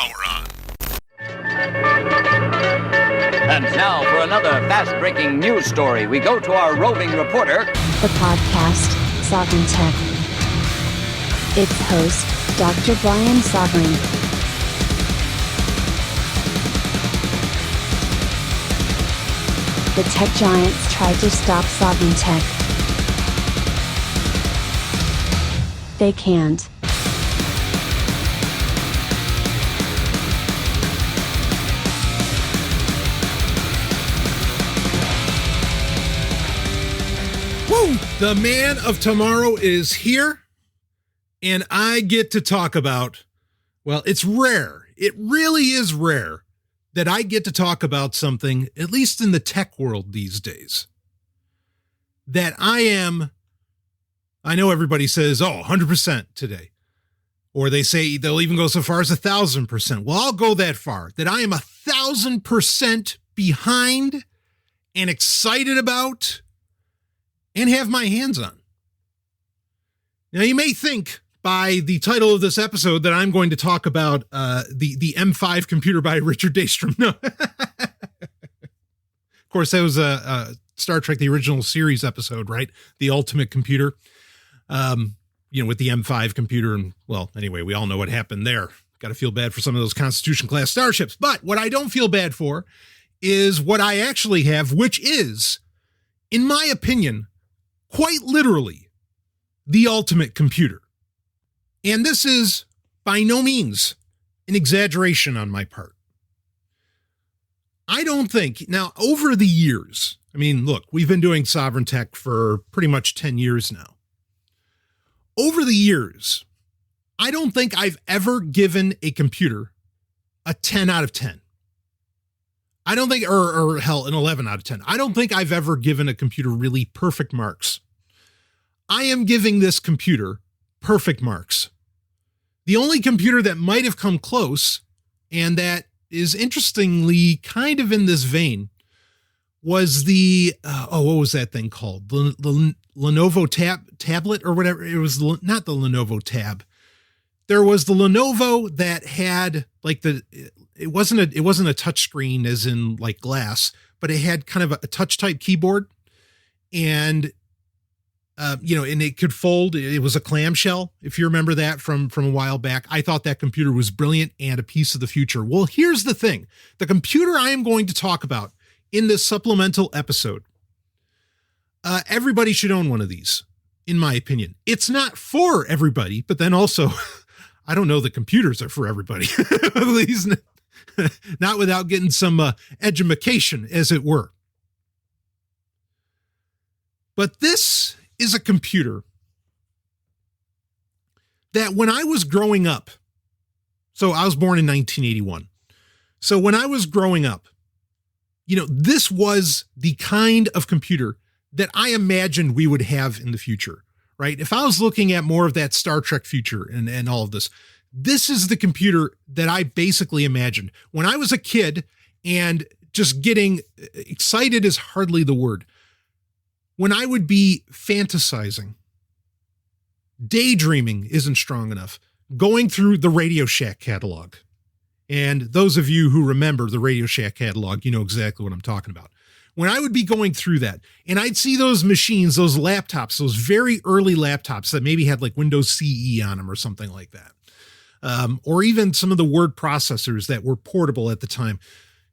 power on. And now for another fast-breaking news story, we go to our roving reporter, the podcast, Sovryn Tech. Its host, Dr. Brian Sovryn. The tech giants tried to stop Sovryn Tech. They can't. Woo! The man of tomorrow is here, and I get to talk about, well, it's rare. It really is rare that I get to talk about something, at least in the tech world these days, that I know everybody says, 100% today. Or they say they'll even go so far as 1,000%. Well, I'll go that far, that I am 1,000% behind and excited about and have my hands on. Now, you may think by the title of this episode that I'm going to talk about the M5 computer by Richard Daystrom. No. Of course, that was a Star Trek, the original series episode, right? The ultimate computer, with the M5 computer. And, well, anyway, we all know what happened there. Got to feel bad for some of those Constitution-class starships. But what I don't feel bad for is what I actually have, which is, in my opinion, quite literally, the ultimate computer. And this is by no means an exaggeration on my part. I don't think, now, over the years, I mean, look, we've been doing Sovryn Tech for pretty much 10 years now. Over the years, I don't think I've ever given a computer a 10 out of 10. I don't think, or hell, an 11 out of 10. I don't think I've ever given a computer really perfect marks. I am giving this computer perfect marks. The only computer that might have come close, and that is interestingly kind of in this vein, was the, what was that thing called? The Lenovo tablet or whatever. It was not the Lenovo Tab. There was the Lenovo that had like it wasn't a touch screen as in like glass, but it had kind of a touch type keyboard, and and it could fold. It was a clamshell, if you remember that from a while back. I thought that computer was brilliant and a piece of the future. Well, here's the thing. The computer I am going to talk about in this supplemental episode, everybody should own one of these, in my opinion. It's not for everybody, but then also, I don't know that computers are for everybody. At least not without getting some edumacation, as it were. But this is a computer that when I was growing up, so I was born in 1981. So when I was growing up, this was the kind of computer that I imagined we would have in the future, right? If I was looking at more of that Star Trek future and all of this, this is the computer that I basically imagined. When I was a kid and just getting excited is hardly the word. When I would be fantasizing, daydreaming isn't strong enough, going through the Radio Shack catalog. And those of you who remember the Radio Shack catalog, you know exactly what I'm talking about. When I would be going through that and I'd see those machines, those laptops, those very early laptops that maybe had like Windows CE on them or something like that. Or even some of the word processors that were portable at the time.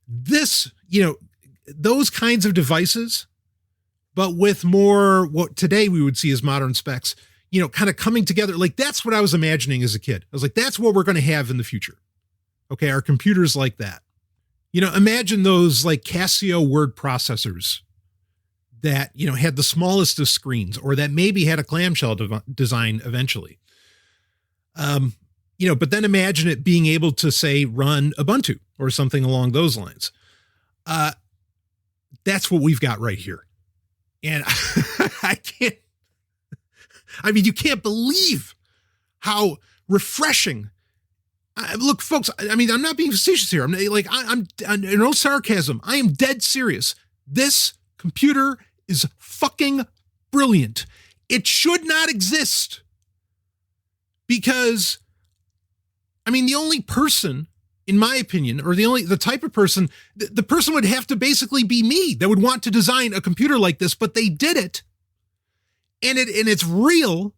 This, those kinds of devices, but with more what today we would see as modern specs, kind of coming together. Like that's what I was imagining as a kid. I was like, that's what we're going to have in the future. Okay, our computers like that. Imagine those like Casio word processors that, had the smallest of screens or that maybe had a clamshell design eventually. But then imagine it being able to say run Ubuntu or something along those lines. That's what we've got right here. And you can't believe how refreshing. Look, folks, I'm not being facetious here. I'm no sarcasm. I am dead serious. This computer is fucking brilliant. It should not exist because, the only person in my opinion, or the type of person, the person would have to basically be me that would want to design a computer like this, but they did it. And it's real.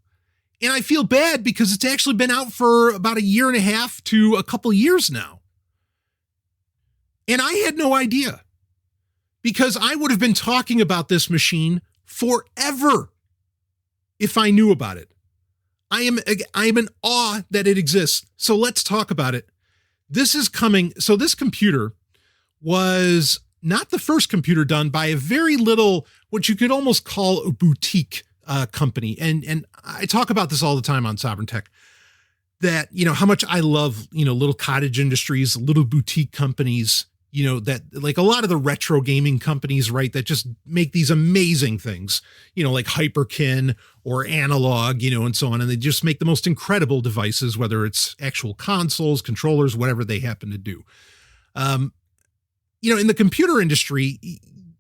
And I feel bad because it's actually been out for about 1.5 years to a couple years now. And I had no idea, because I would have been talking about this machine forever if I knew about it. I am in awe that it exists. So let's talk about it. This is coming. So this computer was not the first computer done by a very little, what you could almost call a boutique company. And I talk about this all the time on Sovryn Tech, that, how much I love, little cottage industries, little boutique companies, that like a lot of the retro gaming companies, right, that just make these amazing things, like Hyperkin or Analog, and so on. And they just make the most incredible devices, whether it's actual consoles, controllers, whatever they happen to do. In the computer industry,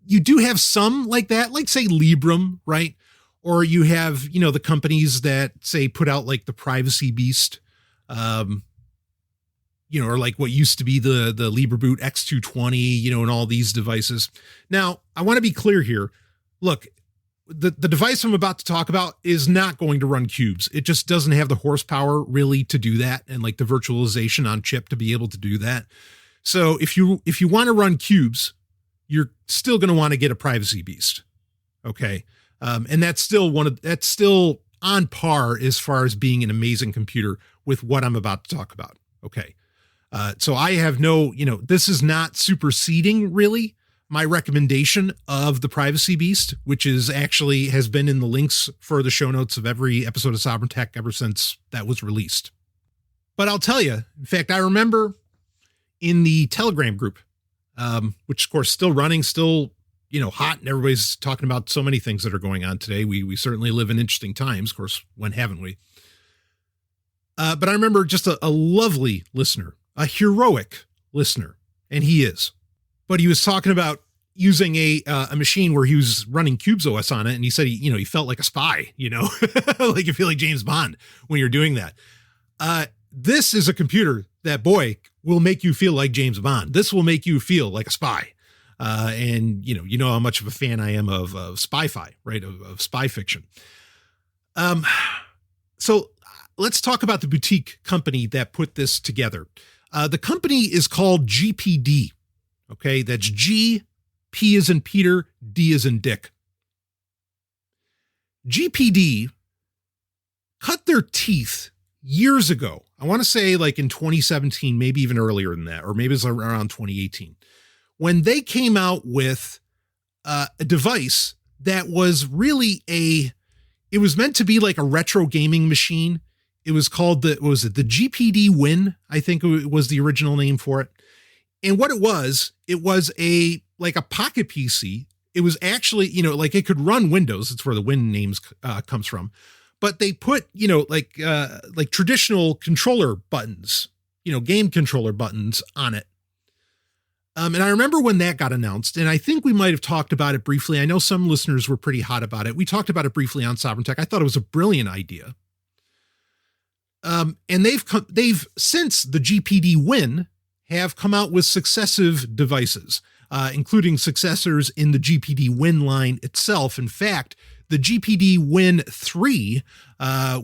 you do have some like that, like say Librem, right? Or you have, the companies that say put out like the Privacy Beast, or like what used to be the LibreBoot X220, and all these devices. Now, I want to be clear here. Look, the device I'm about to talk about is not going to run cubes. It just doesn't have the horsepower really to do that, and like the virtualization on chip to be able to do that. So if you want to run cubes, you're still going to want to get a Privacy Beast. Okay. And that's still on par as far as being an amazing computer with what I'm about to talk about. Okay. So I have this is not superseding really my recommendation of the Privacy Beast, which has been in the links for the show notes of every episode of Sovryn Tech ever since that was released. But I'll tell you, in fact, I remember in the Telegram group, which of course still running, still, hot, and everybody's talking about so many things that are going on today. We certainly live in interesting times. Of course, when haven't we? But I remember just a lovely listener, a heroic listener, and he is. But he was talking about using a machine where he was running Cubes OS on it, and he said he felt like a spy, like you feel like James Bond when you're doing that. This is a computer that, boy, will make you feel like James Bond. This will make you feel like a spy. And how much of a fan I am of spy-fi, right? Of spy fiction. So let's talk about the boutique company that put this together. The company is called GPD. Okay. That's G, P as in Peter, D as in Dick. GPD cut their teeth years ago. I want to say like in 2017, maybe even earlier than that, or maybe it's around 2018. When they came out with a device that was really it was meant to be like a retro gaming machine. It was called the GPD Win, I think it was the original name for it. And what it was like a pocket PC. It was actually, like it could run Windows. That's where the Win names comes from. But they put, like traditional controller buttons, game controller buttons on it. And I remember when that got announced, and I think we might have talked about it briefly. I know some listeners were pretty hot about it. We talked about it briefly on Sovryn Tech. I thought it was a brilliant idea. And they've since the GPD Win have come out with successive devices, including successors in the GPD Win line itself. In fact, the GPD Win 3,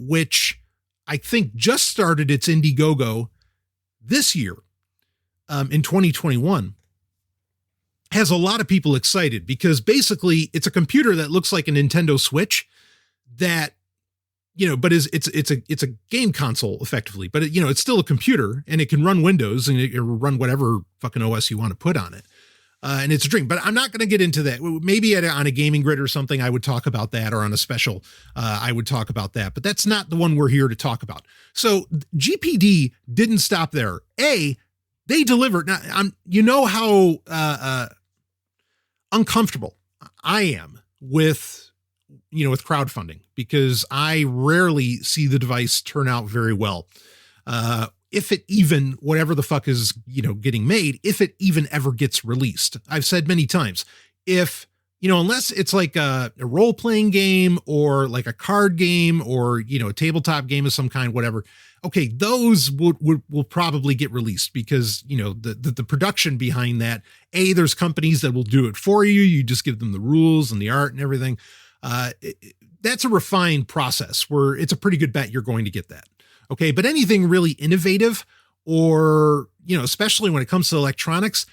which I think just started its Indiegogo this year, in 2021, has a lot of people excited because basically it's a computer that looks like a Nintendo Switch that, but it's a game console effectively, but it's still a computer and it can run Windows and it can run whatever fucking OS you want to put on it. And it's a dream, but I'm not going to get into that. Maybe on a gaming grid or something, I would talk about that, or on a special, I would talk about that, but that's not the one we're here to talk about. So GPD didn't stop there. They delivered. Now, how uncomfortable I am with crowdfunding, because I rarely see the device turn out very well. If it even, whatever the fuck is, getting made, if it even ever gets released. I've said many times, unless it's like a role-playing game or like a card game or, a tabletop game of some kind, whatever, okay, those will probably get released because, you know, the production behind that, there's companies that will do it for you. You just give them the rules and the art and everything. That's a refined process where it's a pretty good bet you're going to get that. Okay. But anything really innovative or, you know, especially when it comes to electronics,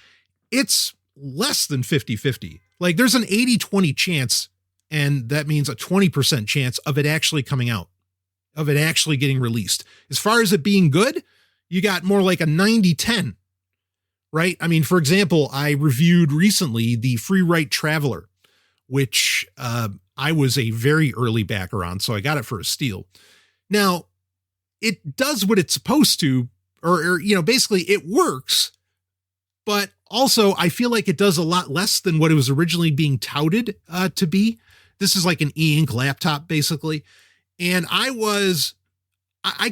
it's less than 50-50. Like there's an 80-20 chance, and that means a 20% chance of it actually coming out, of it actually getting released. As far as it being good, you got more like a 90-10, right? I mean, for example, I reviewed recently the Free Write Traveler, which I was a very early backer on, so I got it for a steal. Now, it does what it's supposed to, or you know, basically it works, but also I feel like it does a lot less than what it was originally being touted to be. This is like an e-ink laptop, basically. And I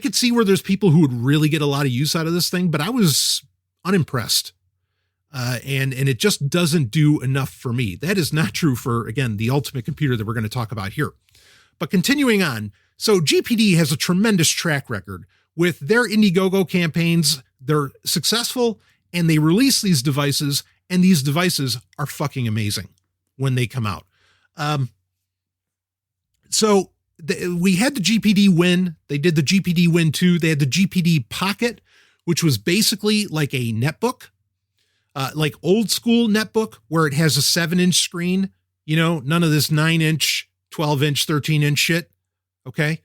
could see where there's people who would really get a lot of use out of this thing, but I was unimpressed. And it just doesn't do enough for me. That is not true for, again, the ultimate computer that we're going to talk about here. But continuing on, so GPD has a tremendous track record with their Indiegogo campaigns. They're successful and they release these devices, and these devices are fucking amazing when they come out. So we had the GPD Win. They did the GPD Win 2. They had the GPD Pocket, which was basically like a netbook, like old school netbook where it has a 7-inch screen, you know, none of this 9-inch, 12-inch, 13-inch shit. Okay.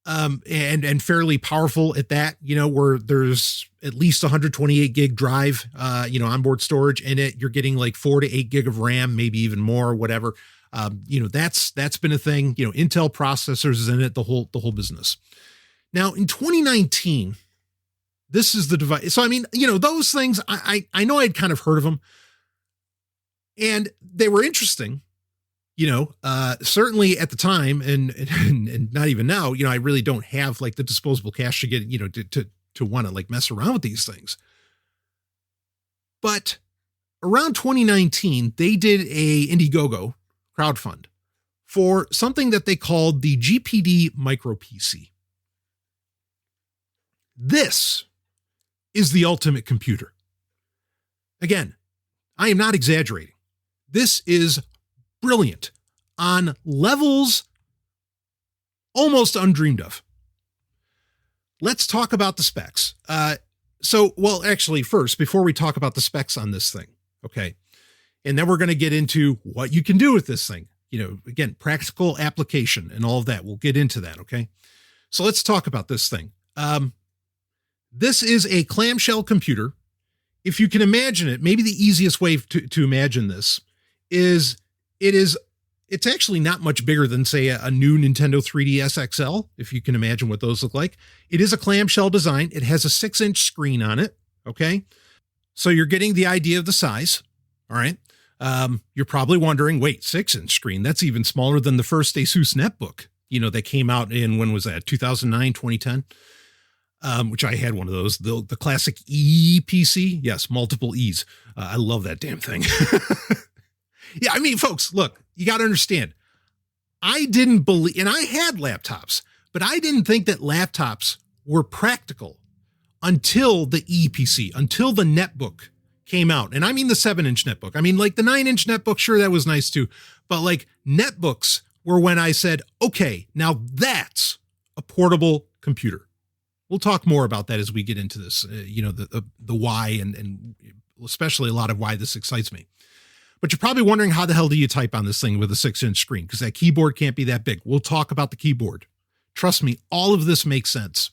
And fairly powerful at that, you know, where there's at least 128 gig drive, you know, onboard storage in it. You're getting like 4 to 8 gig of RAM, maybe even more, whatever. You know, that's been a thing, you know, Intel processors in it, the whole business. Now in 2019, this is the device. So, I mean, you know, those things, I know I'd kind of heard of them and they were interesting, you know, certainly at the time and not even now, you know, I really don't have like the disposable cash to get, you know, to want to like mess around with these things. But around 2019, they did a Indiegogo crowdfund for something that they called the GPD Micro PC. This is the ultimate computer. Again, I am not exaggerating. This is brilliant on levels almost undreamed of. Let's talk about the specs. Well, actually, first, before we talk about the specs on this thing, okay, and then we're going to get into what you can do with this thing. You know, again, practical application and all of that. We'll get into that, okay? So let's talk about this thing. This is a clamshell computer. If you can imagine it, maybe the easiest way to imagine this is it's actually not much bigger than, say, a new Nintendo 3DS XL, if you can imagine what those look like. It is a clamshell design. It has a 6-inch screen on it, okay? So you're getting the idea of the size, all right? You're probably wondering, wait, 6-inch screen? That's even smaller than the first Asus netbook, you know, that came out in, when was that, 2009, 2010? Which I had one of those, the classic E PC. Yes, multiple E's. I love that damn thing. Yeah, I mean, folks, look, you got to understand. I didn't believe, and I had laptops, but I didn't think that laptops were practical until the ePC, until the netbook came out. And I mean the 7-inch netbook. I mean, like the 9-inch netbook, sure, that was nice too. But like netbooks were when I said, okay, now that's a portable computer. We'll talk more about that as we get into this, you know, the why and especially a lot of why this excites me. But you're probably wondering, how the hell do you type on this thing with a 6-inch screen? Because that keyboard can't be that big. We'll talk about the keyboard. Trust me, all of this makes sense.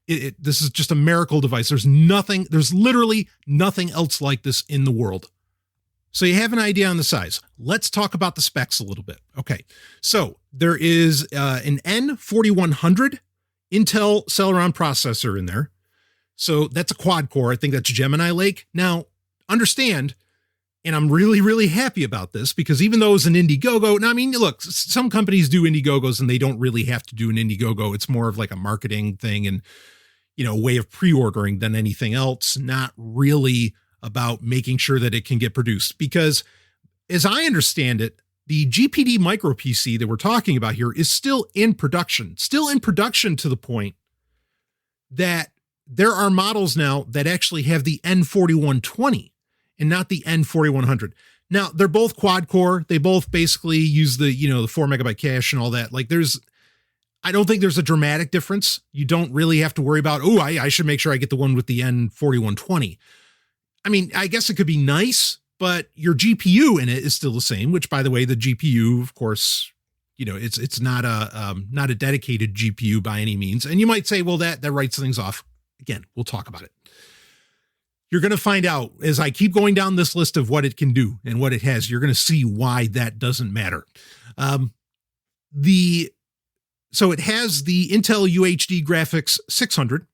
This is just a miracle device. There's literally nothing else like this in the world. So you have an idea on the size. Let's talk about the specs a little bit. Okay, so there is an N4100 Intel Celeron processor in there. So that's a quad core. I think that's Gemini Lake. Now, understand, and I'm really, really happy about this, because even though it's an Indiegogo, now, I mean, look, some companies do Indiegogos and they don't really have to do an Indiegogo. It's more of like a marketing thing and, you know, a way of pre-ordering than anything else, not really about making sure that it can get produced. Because as I understand it, the GPD Micro PC that we're talking about here is still in production to the point that there are models now that actually have the N4120 and not the N4100. Now, they're both quad core. They both basically use the 4 megabyte cache and all that. Like I don't think there's a dramatic difference. You don't really have to worry about, I should make sure I get the one with the N4120. I mean, I guess it could be nice, but your GPU in it is still the same, which, by the way, the GPU, of course, it's not a dedicated GPU by any means. And you might say, well, that writes things off. Again, we'll talk about it. You're going to find out as I keep going down this list of what it can do and what it has. You're going to see why that doesn't matter. So it has the Intel UHD Graphics 600,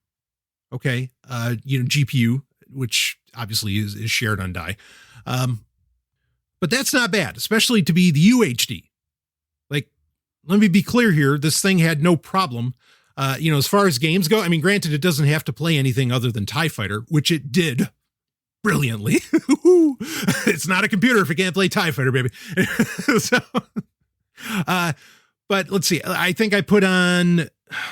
okay, GPU, which obviously is shared on die. But that's not bad, especially to be the UHD. Like, let me be clear here. This thing had no problem. As far as games go, I mean, granted, it doesn't have to play anything other than TIE Fighter, which it did brilliantly. It's not a computer if it can't play TIE Fighter, baby. But let's see. I think I put on,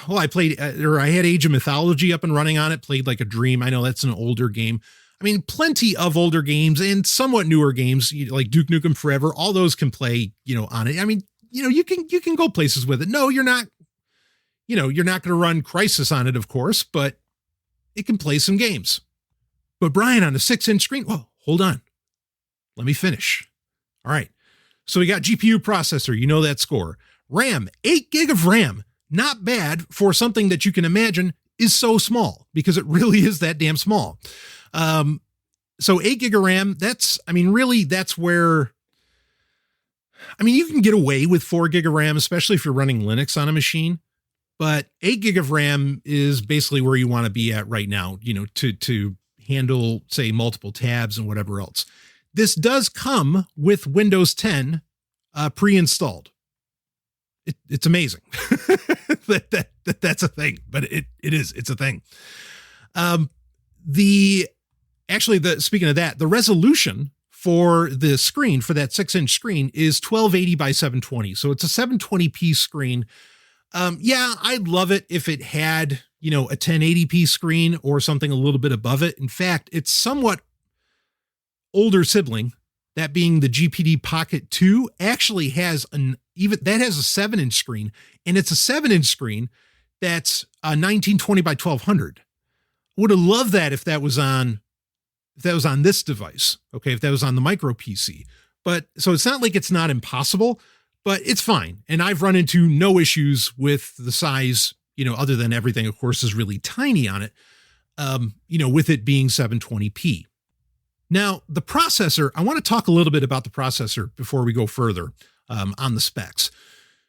I had Age of Mythology up and running on it, played like a dream. I know that's an older game. I mean, plenty of older games and somewhat newer games like Duke Nukem Forever. All those can play, on it. I mean, you can go places with it. No, you're not. You're not going to run Crysis on it, of course, but it can play some games. But Brian, on a 6-inch screen, hold on. Let me finish. All right. So we got GPU processor, that score. RAM, 8 gig of RAM. Not bad for something that you can imagine is so small, because it really is that damn small. So 8 gig of RAM, that's where, you can get away with 4 gig of RAM, especially if you're running Linux on a machine. But 8 gig of RAM is basically where you want to be at right now, to handle, say, multiple tabs and whatever else. This does come with Windows 10 pre-installed. It's amazing that's a thing, but it's a thing. Speaking of that, the resolution for the screen, for that 6-inch screen, is 1280 by 720. So it's a 720p screen. I'd love it if it had, a 1080p screen or something a little bit above it. In fact, its somewhat older sibling, that being the GPD Pocket 2, actually has a 7-inch screen, and it's a 7-inch screen that's 1920 by 1200. Would have loved that if that was on this device. Okay. If that was on the micro PC, but so it's not like it's not impossible, but it's fine. And I've run into no issues with the size, other than everything, of course, is really tiny on it, with it being 720p. Now, the processor, I want to talk a little bit about the processor before we go further on the specs.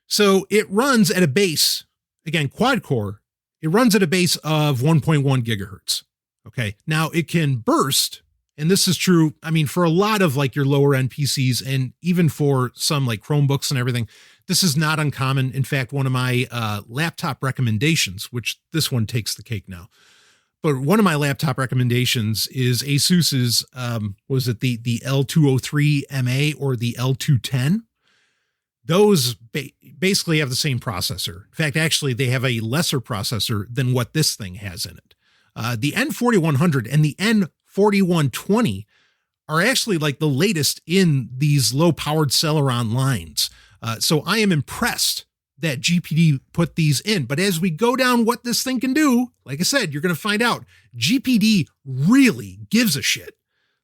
So it runs at a base, again, quad core, it runs at a base of 1.1 gigahertz. Okay. Now it can burst, and this is true, for a lot of like your lower end PCs, and even for some like Chromebooks and everything, this is not uncommon. In fact, one of my laptop recommendations, which this one takes the cake now, but one of my laptop recommendations is Asus's, was it the L203 MA or the L210? Those basically have the same processor. In fact, actually, they have a lesser processor than what this thing has in it. The N4100 and the N4120 are actually like the latest in these low-powered Celeron lines. So I am impressed that GPD put these in. But as we go down what this thing can do, like I said, you're going to find out GPD really gives a shit.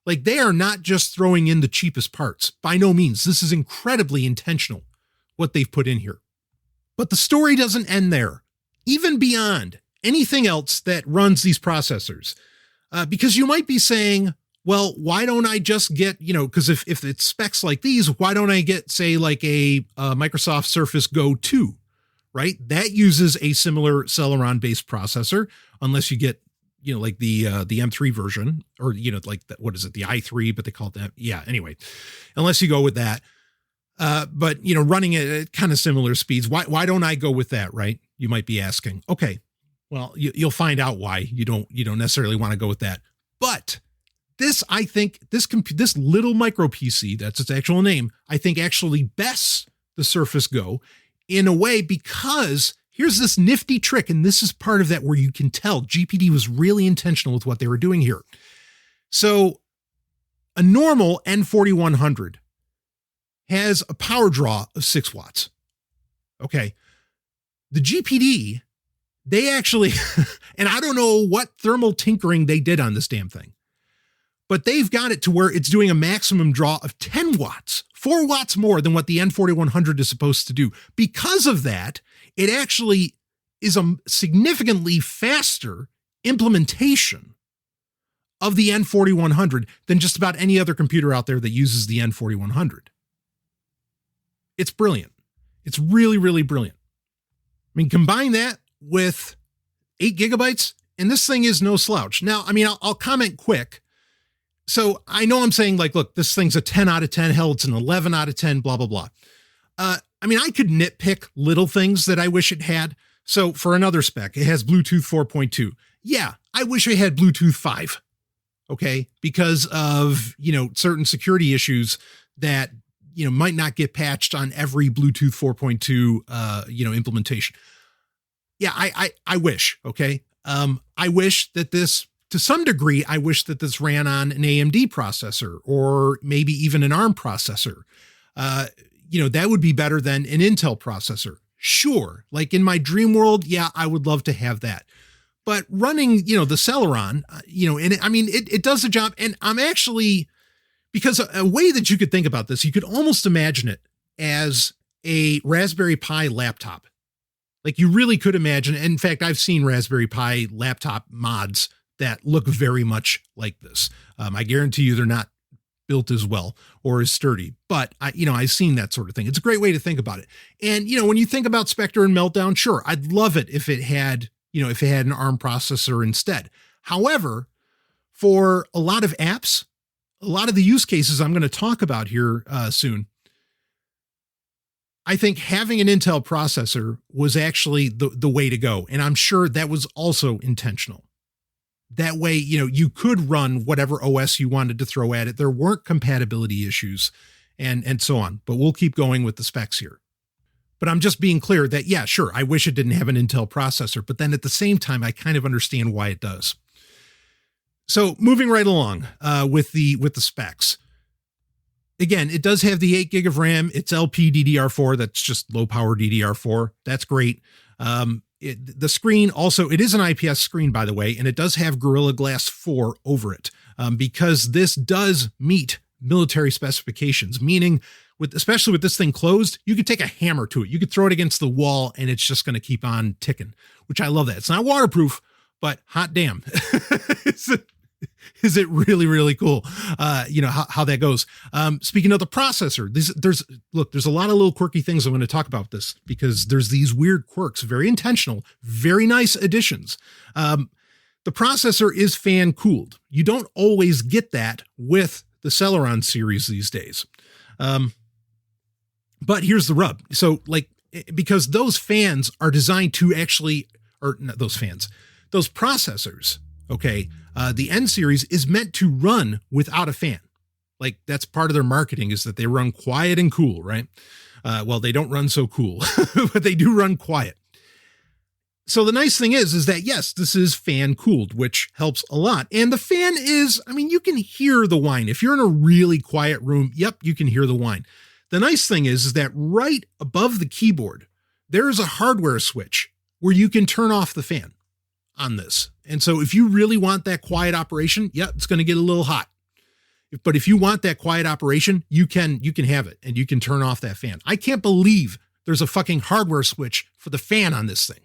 Like, they are not just throwing in the cheapest parts. By no means. This is incredibly intentional, what they've put in here. But the story doesn't end there. Even beyond anything else that runs these processors. Because you might be saying, well, why don't I just get, because if it's specs like these, why don't I get, say, like a Microsoft Surface Go 2, right? That uses a similar Celeron-based processor, unless you get, like the M3 version, or, like, what is it, the i3, but they call it that. Yeah, anyway, unless you go with that. But, running at kind of similar speeds, why don't I go with that, right? You might be asking. Okay, well, you'll find out why you don't necessarily want to go with that. But this, I think, this little micro PC, that's its actual name, I think actually bests the Surface Go in a way, because here's this nifty trick, and this is part of that where you can tell GPD was really intentional with what they were doing here. So a normal N4100 has a power draw of 6 watts. Okay. The GPD, they actually, and I don't know what thermal tinkering they did on this damn thing, but they've got it to where it's doing a maximum draw of 10 watts, 4 watts more than what the N4100 is supposed to do. Because of that, it actually is a significantly faster implementation of the N4100 than just about any other computer out there that uses the N4100. It's brilliant. It's really, really brilliant. I mean, combine that with 8 gigabytes, and this thing is no slouch. Now, I mean, I'll comment quick. So I know I'm saying like, look, this thing's a 10 out of 10. Hell, it's an 11 out of 10, blah, blah, blah. I mean, I could nitpick little things that I wish it had. So for another spec, it has Bluetooth 4.2. Yeah, I wish I had Bluetooth 5. Okay. Because of, certain security issues that, might not get patched on every Bluetooth 4.2, implementation. Yeah, I wish. Okay. I wish that this, to some degree, I wish that this ran on an AMD processor or maybe even an ARM processor. That would be better than an Intel processor. Sure. Like in my dream world, yeah, I would love to have that. But running, the Celeron, and I mean, it does the job. And I'm actually, because a way that you could think about this, you could almost imagine it as a Raspberry Pi laptop. Like you really could imagine. In fact, I've seen Raspberry Pi laptop mods that look very much like this. I guarantee you they're not built as well or as sturdy, but I've seen that sort of thing. It's a great way to think about it. And, when you think about Spectre and Meltdown, sure, I'd love it if it had, if it had an ARM processor instead. However, for a lot of apps, a lot of the use cases I'm going to talk about here soon, I think having an Intel processor was actually the way to go. And I'm sure that was also intentional. That way, you could run whatever OS you wanted to throw at it. There weren't compatibility issues and so on, but we'll keep going with the specs here. But I'm just being clear that, yeah, sure, I wish it didn't have an Intel processor, but then at the same time, I kind of understand why it does. So moving right along with the specs. Again, it does have the 8 gig of RAM. It's LPDDR4. That's just low power DDR4. That's great. The screen also, it is an IPS screen, by the way, and it does have Gorilla Glass 4 over it because this does meet military specifications, meaning especially with this thing closed, you could take a hammer to it. You could throw it against the wall and it's just going to keep on ticking, which I love that. It's not waterproof, but hot damn. Is it really, really cool? How that goes. Speaking of the processor, there's a lot of little quirky things I'm going to talk about this because there's these weird quirks, very intentional, very nice additions. The processor is fan cooled. You don't always get that with the Celeron series these days. But here's the rub. So because those fans are designed to actually, or not those fans, those processors, okay, the N series is meant to run without a fan. Like that's part of their marketing is that they run quiet and cool, right? Well, they don't run so cool, but they do run quiet. So the nice thing is that, yes, this is fan cooled, which helps a lot. And the fan is, I mean, you can hear the whine. If you're in a really quiet room, yep, you can hear the whine. The nice thing is that right above the keyboard, there is a hardware switch where you can turn off the fan on this. And so if you really want that quiet operation, yeah, it's going to get a little hot. But if you want that quiet operation, you can have it and you can turn off that fan. I can't believe there's a fucking hardware switch for the fan on this thing.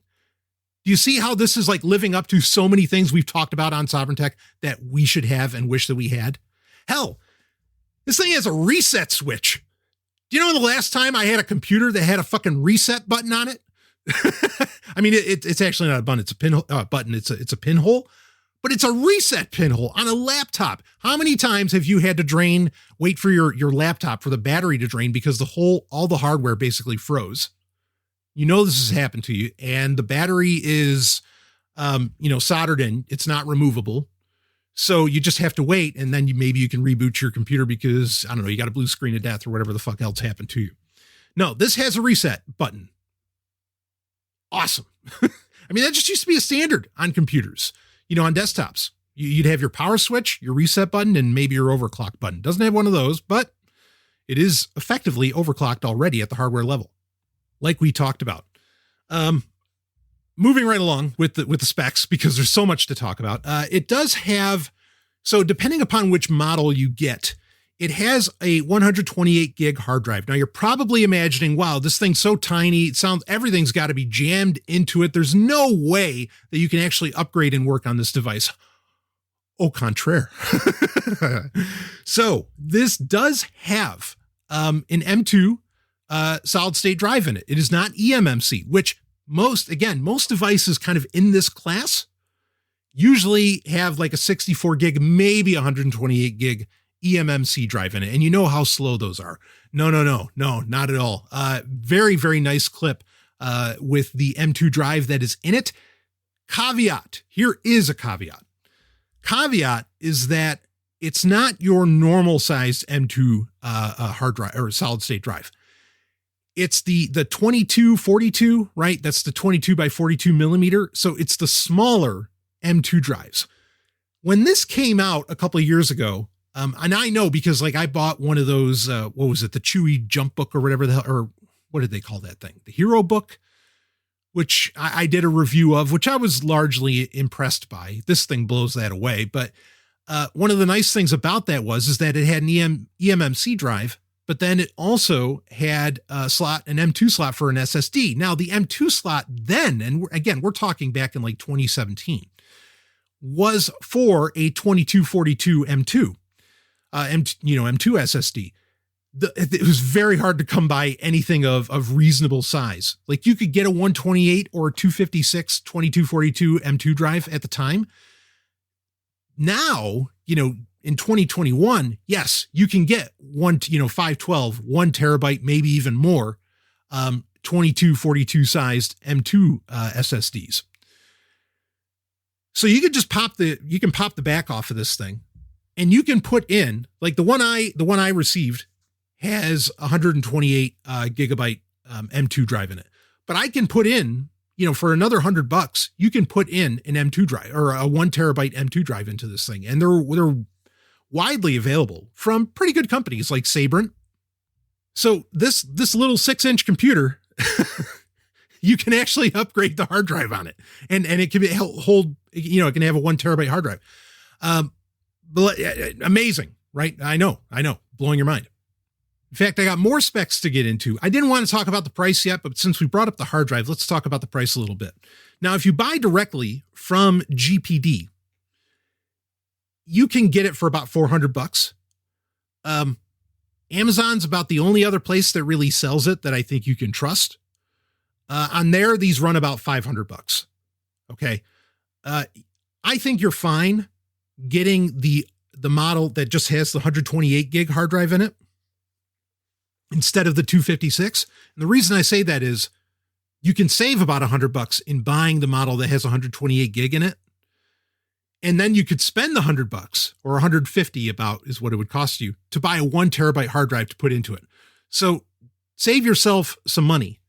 Do you see how this is like living up to so many things we've talked about on Sovryn Tech that we should have and wish that we had? Hell, this thing has a reset switch. Do you know the last time I had a computer that had a fucking reset button on it? I mean, it's actually not a button. It's a button. It's a pinhole, but it's a reset pinhole on a laptop. How many times have you had to wait for your laptop for the battery to drain because all the hardware basically froze? This has happened to you and the battery is, soldered in. It's not removable. So you just have to wait and then maybe you can reboot your computer because, I don't know, you got a blue screen of death or whatever the fuck else happened to you. No, this has a reset button. Awesome. I mean, that just used to be a standard on computers, on desktops. You'd have your power switch, your reset button, and maybe your overclock button. Doesn't have one of those, but it is effectively overclocked already at the hardware level, like we talked about. Moving right along with the specs, because there's so much to talk about. It does have, so depending upon which model you get, it has a 128 gig hard drive. Now you're probably imagining, wow, this thing's so tiny. Everything's got to be jammed into it. There's no way that you can actually upgrade and work on this device. Au contraire. So this does have an M2 solid state drive in it. It is not eMMC, which most devices kind of in this class usually have like a 64 gig, maybe 128 gig eMMC drive in it. And you know how slow those are. No, not at all. Very, very nice clip with the M2 drive that is in it. Caveat. Here is a caveat. Caveat is that it's not your normal sized M2 hard drive or solid state drive. It's the 2242, right? That's the 22 by 42 millimeter. So it's the smaller M2 drives. When this came out a couple of years ago, and I know because like I bought one of those, what was it? The Chewy Jump Book or whatever the hell, or what did they call that thing? The Hero Book, which I did a review of, which I was largely impressed by. This thing blows that away. But one of the nice things about that is that it had an eMMC drive, but then it also had an M2 slot for an SSD. Now the M2 slot then, and we're talking back in like 2017, was for a 2242 M2, M2 SSD. It was very hard to come by anything of reasonable size. Like you could get a 128 or 256 2242 M2 drive at the time. Now, in 2021, yes, you can get 512, 1 terabyte, maybe even more, 2242 sized M2 SSDs. So you could just pop the back off of this thing, and you can put in, like the one I received has 128 gigabyte M2 drive in it. But I can put in, for another $100, you can put in an M2 drive or a 1 terabyte M2 drive into this thing, and they're widely available from pretty good companies like Sovryn. So this little 6-inch computer, you can actually upgrade the hard drive on it, and it can hold, it can have a 1 terabyte hard drive. But amazing, right? I know, blowing your mind. In fact, I got more specs to get into. I didn't want to talk about the price yet, but since we brought up the hard drive, let's talk about the price a little bit. Now, if you buy directly from GPD, you can get it for about $400. Amazon's about the only other place that really sells it that I think you can trust. On there, these run about $500. Okay. I think you're fine getting the model that just has the 128 gig hard drive in it instead of the 256. And the reason I say that is you can save about $100 in buying the model that has 128 gig in it. And then you could spend the $100 or 150 about is what it would cost you to buy a 1 terabyte hard drive to put into it. So save yourself some money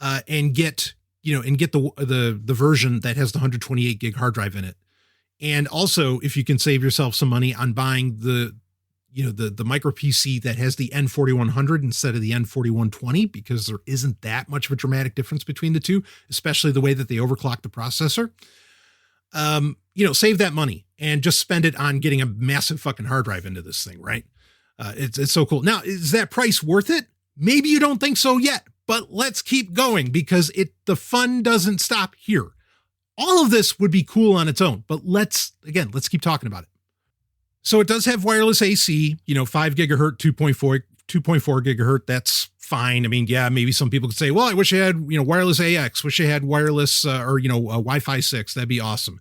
and get the version that has the 128 gig hard drive in it. And also, if you can save yourself some money on buying the micro PC that has the N4100 instead of the N4120, because there isn't that much of a dramatic difference between the two, especially the way that they overclock the processor. Save that money and just spend it on getting a massive fucking hard drive into this thing, right? It's so cool. Now, is that price worth it? Maybe you don't think so yet, but let's keep going because the fun doesn't stop here. All of this would be cool on its own, but let's keep talking about it. So it does have wireless AC, 5 gigahertz, 2.4 gigahertz. That's fine. I mean, yeah, maybe some people could say, well, I wish I had, wireless AX, wish I had wireless Wi-Fi 6. That'd be awesome.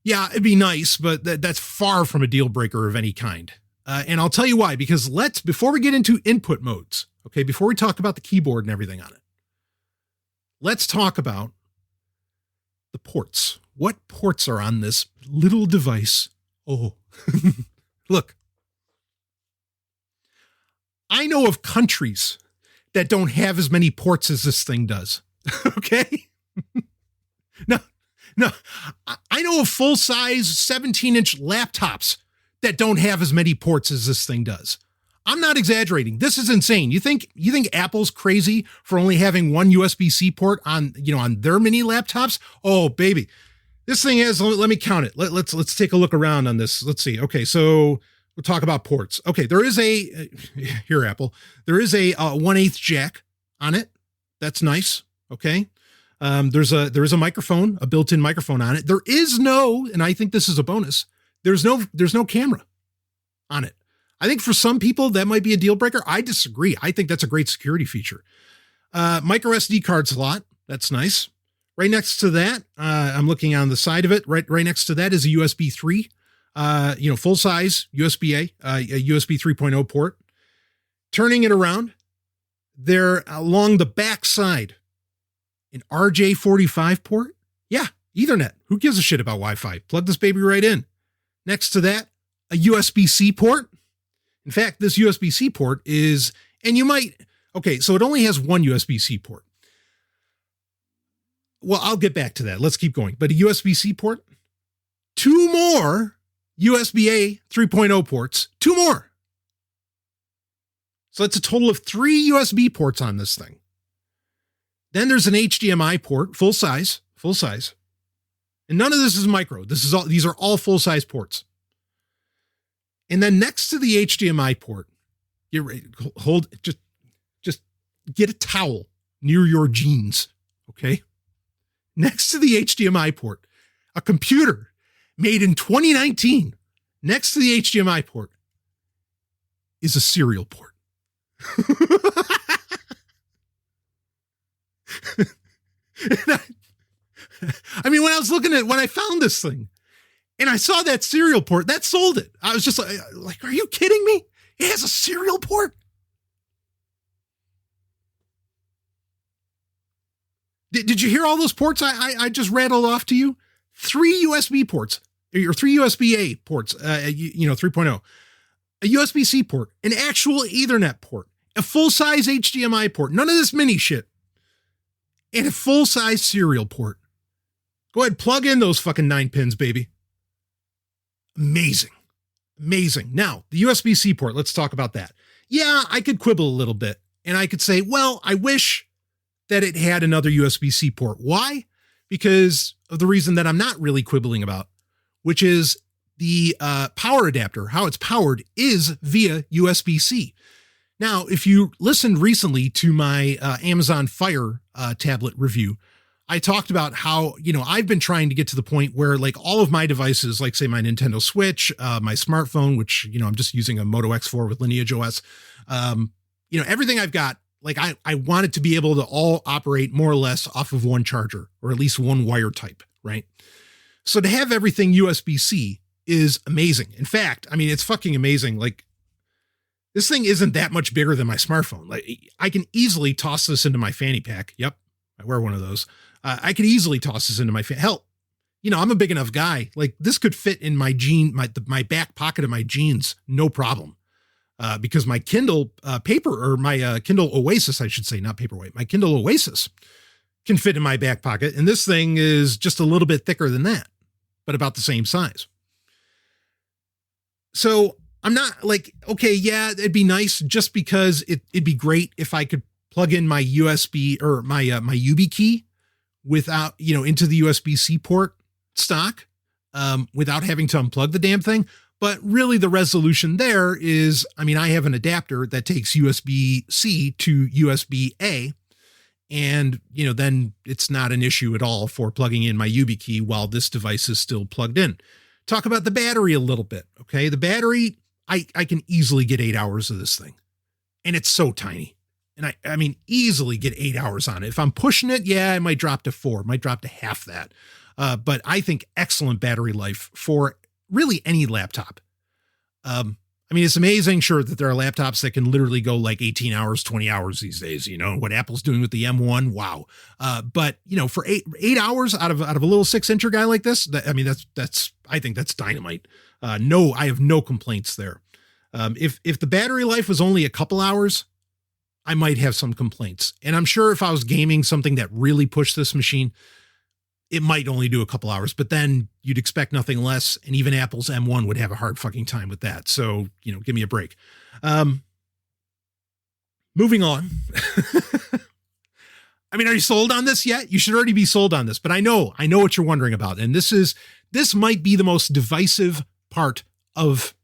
Yeah, it'd be nice, but that's far from a deal breaker of any kind. And I'll tell you why, because before we get into input modes, okay, before we talk about the keyboard and everything on it, let's talk about the ports. What ports are on this little device? Oh, look, I know of countries that don't have as many ports as this thing does. Okay. No, no, I know of full-size 17-inch laptops that don't have as many ports as this thing does. I'm not exaggerating. This is insane. You think Apple's crazy for only having one USB-C port on their mini laptops? Oh, baby. This thing has, let me count it. Let's take a look around on this. Let's see. Okay, so we'll talk about ports. Okay, there is here, Apple, there is a 1/8 jack on it. That's nice. Okay. There is a microphone, a built-in microphone on it. There is no, and I think this is a bonus, there's no camera on it. I think for some people that might be a deal breaker. I disagree. I think that's a great security feature. Micro SD card slot. That's nice. Right next to that, I'm looking on the side of it. Right next to that is a USB 3, full size USB-A, a USB 3.0 port. Turning it around, there along the back side, an RJ45 port. Yeah, Ethernet. Who gives a shit about Wi-Fi? Plug this baby right in. Next to that, a USB-C port. In fact, this USB-C port is, so it only has one USB-C port. Well, I'll get back to that. Let's keep going. But a USB-C port, 2 more USB-A 3.0 ports, 2 more. So that's a total of 3 USB ports on this thing. Then there's an HDMI port, full size. And none of this is micro. These are all full-size ports. And then next to the HDMI port, get ready, just get a towel near your jeans, okay? Next to the HDMI port, a computer made in 2019, next to the HDMI port is a serial port. When I found this thing and I saw that serial port, that sold it. I was just like, are you kidding me? It has a serial port. Did you hear all those ports I just rattled off to you? 3 USB ports, or 3 USB-A ports, 3.0, a USB-C port, an actual Ethernet port, a full-size HDMI port, none of this mini shit, and a full-size serial port. Go ahead, plug in those fucking 9 pins, baby. Amazing. Now, the USB-C port, let's talk about that. Yeah, I could quibble a little bit, and I could say, well, I wish that it had another USB-C port. Why? Because of the reason that I'm not really quibbling about, which is the power adapter. How it's powered is via USB-C. Now, if you listened recently to my Amazon Fire tablet review, I talked about how, I've been trying to get to the point where like all of my devices, like say my Nintendo Switch, my smartphone, which, I'm just using a Moto X4 with Lineage OS. Everything I've got, like I want it to be able to all operate more or less off of one charger or at least one wire type, right? So to have everything USB-C is amazing. In fact, it's fucking amazing. Like this thing isn't that much bigger than my smartphone. Like I can easily toss this into my fanny pack. Yep. I wear one of those. I could easily toss this into my hell. I'm a big enough guy. Like this could fit in my my back pocket of my jeans. No problem. Because my Kindle my Kindle Oasis, I should say, not Paperwhite, my Kindle Oasis can fit in my back pocket. And this thing is just a little bit thicker than that, but about the same size. So I'm not like, okay, yeah, it'd be nice just because it'd be great if I could plug in my USB or my YubiKey without, into the USB-C port stock, without having to unplug the damn thing. But really the resolution there is, I have an adapter that takes USB-C to USB-A, and, then it's not an issue at all for plugging in my YubiKey while this device is still plugged in. Talk about the battery a little bit. Okay. The battery, I can easily get 8 hours of this thing, and it's so tiny. And I easily get 8 hours on it. If I'm pushing it, yeah, I might drop to 4, might drop to half that. But I think excellent battery life for really any laptop. It's amazing, sure, that there are laptops that can literally go like 18 hours, 20 hours these days, what Apple's doing with the M1. Wow. But for 8 hours out of a little 6-incher guy like this, I think that's dynamite. No, I have no complaints there. If the battery life was only a couple hours, I might have some complaints. And I'm sure if I was gaming something that really pushed this machine, it might only do a couple hours, but then you'd expect nothing less. And even Apple's M1 would have a hard fucking time with that. So, give me a break. Moving on. I mean, are you sold on this yet? You should already be sold on this, but I know what you're wondering about. And this might be the most divisive part of